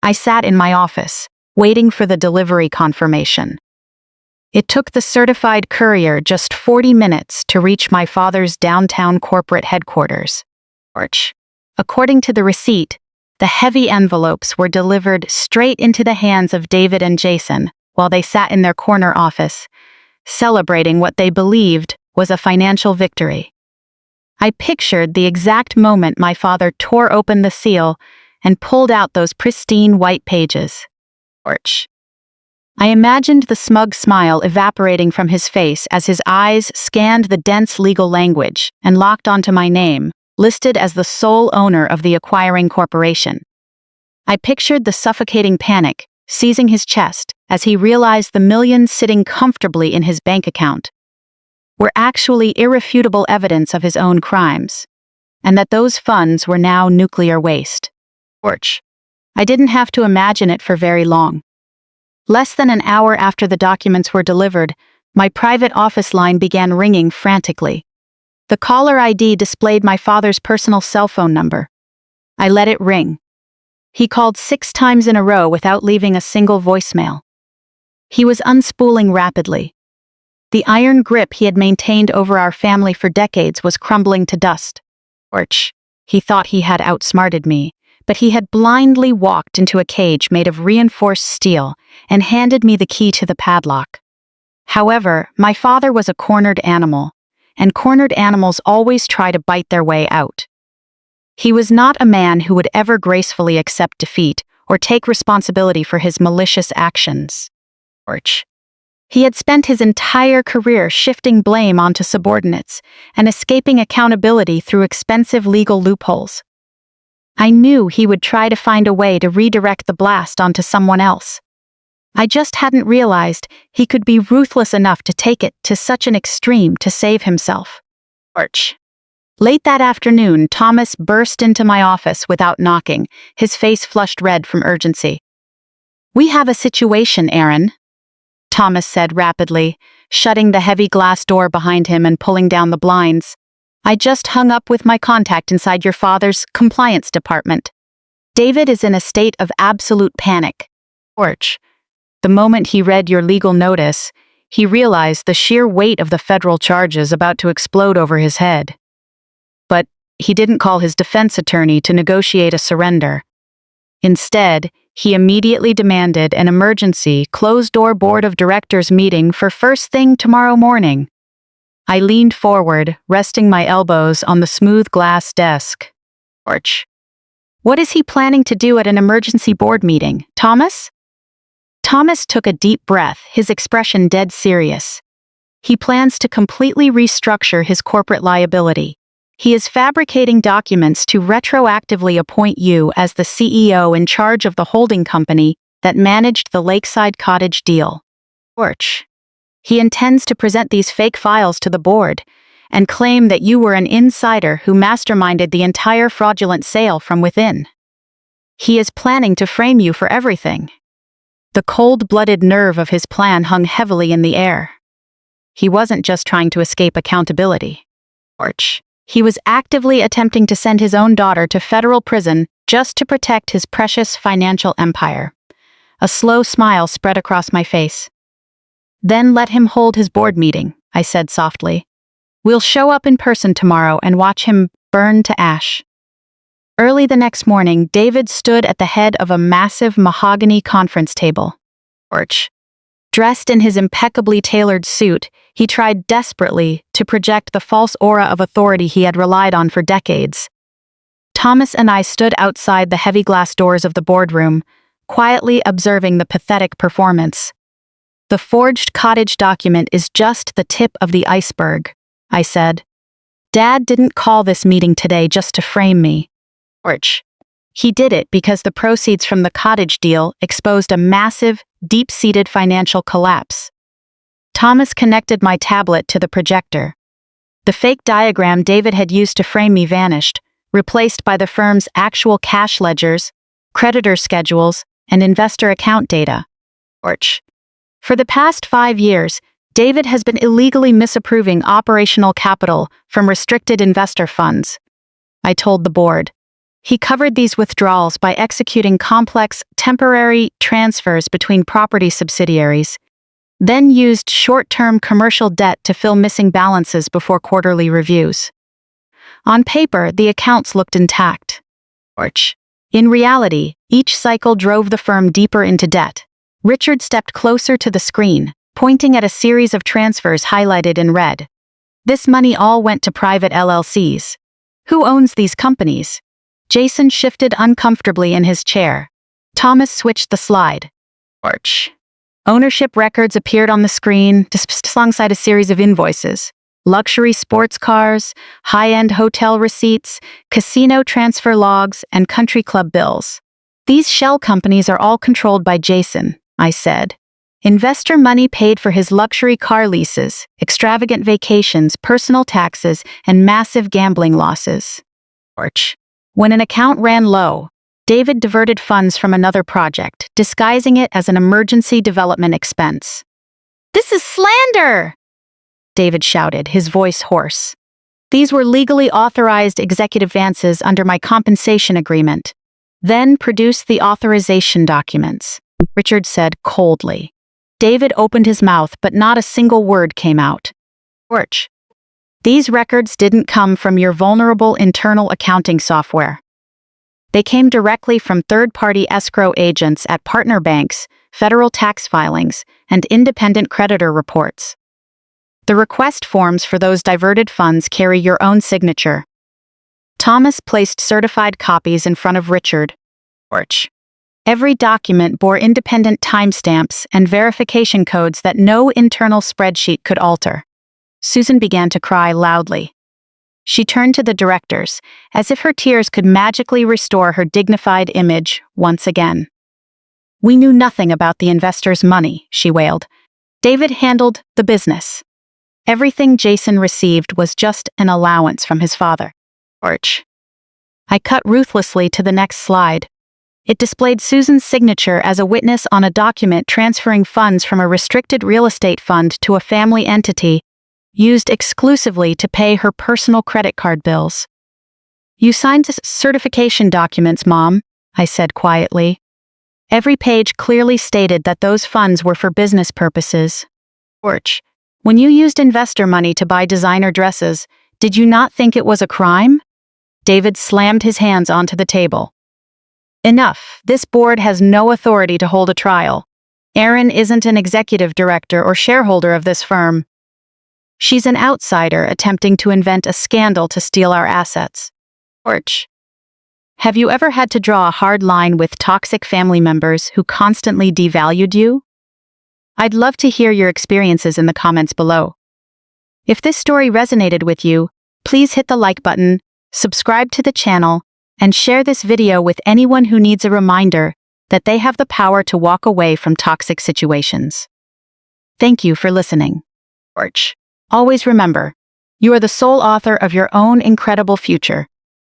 I sat in my office, waiting for the delivery confirmation. It took the certified courier just 40 minutes to reach my father's downtown corporate headquarters. Orch. According to the receipt, the heavy envelopes were delivered straight into the hands of David and Jason while they sat in their corner office, celebrating what they believed was a financial victory. I pictured the exact moment my father tore open the seal and pulled out those pristine white pages. Orch. I imagined the smug smile evaporating from his face as his eyes scanned the dense legal language and locked onto my name, listed as the sole owner of the acquiring corporation. I pictured the suffocating panic seizing his chest as he realized the millions sitting comfortably in his bank account were actually irrefutable evidence of his own crimes, and that those funds were now nuclear waste. Orch. I didn't have to imagine it for very long. Less than an hour after the documents were delivered, my private office line began ringing frantically. The caller ID displayed my father's personal cell phone number. I let it ring. He called 6 times in a row without leaving a single voicemail. He was unspooling rapidly. The iron grip he had maintained over our family for decades was crumbling to dust. Orch. He thought he had outsmarted me, but he had blindly walked into a cage made of reinforced steel and handed me the key to the padlock. However, my father was a cornered animal, and cornered animals always try to bite their way out. He was not a man who would ever gracefully accept defeat or take responsibility for his malicious actions. Orch. He had spent his entire career shifting blame onto subordinates and escaping accountability through expensive legal loopholes. I knew he would try to find a way to redirect the blast onto someone else. I just hadn't realized he could be ruthless enough to take it to such an extreme to save himself. Orch. Late that afternoon, Thomas burst into my office without knocking, his face flushed red from urgency. "We have a situation, Aaron," Thomas said rapidly, shutting the heavy glass door behind him and pulling down the blinds. "I just hung up with my contact inside your father's compliance department. David is in a state of absolute panic." Orch. The moment he read your legal notice, he realized the sheer weight of the federal charges about to explode over his head. But he didn't call his defense attorney to negotiate a surrender. Instead, he immediately demanded an emergency, closed-door board of directors meeting for first thing tomorrow morning. I leaned forward, resting my elbows on the smooth glass desk. Orch. What is he planning to do at an emergency board meeting, Thomas? Thomas took a deep breath, his expression dead serious. He plans to completely restructure his corporate liability. He is fabricating documents to retroactively appoint you as the CEO in charge of the holding company that managed the Lakeside Cottage deal. Orch. He intends to present these fake files to the board and claim that you were an insider who masterminded the entire fraudulent sale from within. He is planning to frame you for everything. The cold-blooded nerve of his plan hung heavily in the air. he wasn't just trying to escape accountability. He was actively attempting to send his own daughter to federal prison just to protect his precious financial empire. A slow smile spread across my face. "Then let him hold his board meeting," I said softly. "We'll show up in person tomorrow and watch him burn to ash." Early the next morning, David stood at the head of a massive mahogany conference table. Dressed in his impeccably tailored suit, he tried desperately to project the false aura of authority he had relied on for decades. Thomas and I stood outside the heavy glass doors of the boardroom, quietly observing the pathetic performance. "The forged cottage document is just the tip of the iceberg," I said. "Dad didn't call this meeting today just to frame me. He did it because the proceeds from the cottage deal exposed a massive, deep-seated financial collapse." Thomas connected my tablet to the projector. The fake diagram David had used to frame me vanished, replaced by the firm's actual cash ledgers, creditor schedules, and investor account data. For the past 5 years, David has been illegally misapproving operational capital from restricted investor funds, I told the board. He covered these withdrawals by executing complex, temporary transfers between property subsidiaries, then used short-term commercial debt to fill missing balances before quarterly reviews. On paper, the accounts looked intact. In reality, each cycle drove the firm deeper into debt. Richard stepped closer to the screen, pointing at a series of transfers highlighted in red. "This money all went to private LLCs. Who owns these companies?" Jason shifted uncomfortably in his chair. Thomas switched the slide. Ownership records appeared on the screen, displayed alongside a series of invoices. Luxury sports cars, high-end hotel receipts, casino transfer logs, and country club bills. "These shell companies are all controlled by Jason," I said. "Investor money paid for his luxury car leases, extravagant vacations, personal taxes, and massive gambling losses." When an account ran low, David diverted funds from another project, disguising it as an emergency development expense. "This is slander!" David shouted, his voice hoarse. "These were legally authorized executive advances under my compensation agreement." "Then produce the authorization documents," Richard said coldly. David opened his mouth, but not a single word came out. "These records didn't come from your vulnerable internal accounting software. They came directly from third-party escrow agents at partner banks, federal tax filings, and independent creditor reports. The request forms for those diverted funds carry your own signature." Thomas placed certified copies in front of Richard. Every document bore independent timestamps and verification codes that no internal spreadsheet could alter. Susan began to cry loudly. She turned to the directors, as if her tears could magically restore her dignified image once again. "We knew nothing about the investors' money," she wailed. "David handled the business. Everything Jason received was just an allowance from his father." I cut ruthlessly to the next slide. It displayed Susan's signature as a witness on a document transferring funds from a restricted real estate fund to a family entity, used exclusively to pay her personal credit card bills. "You signed the certification documents, Mom," I said quietly. Every page clearly stated that those funds were for business purposes. "When you used investor money to buy designer dresses, did you not think it was a crime?" David slammed his hands onto the table. "Enough. This board has no authority to hold a trial. Erin isn't an executive director or shareholder of this firm. She's an outsider attempting to invent a scandal to steal our assets." Have you ever had to draw a hard line with toxic family members who constantly devalued you? I'd love to hear your experiences in the comments below. If this story resonated with you, please hit the like button, subscribe to the channel, and share this video with anyone who needs a reminder that they have the power to walk away from toxic situations. Thank you for listening. Always remember, you are the sole author of your own incredible future.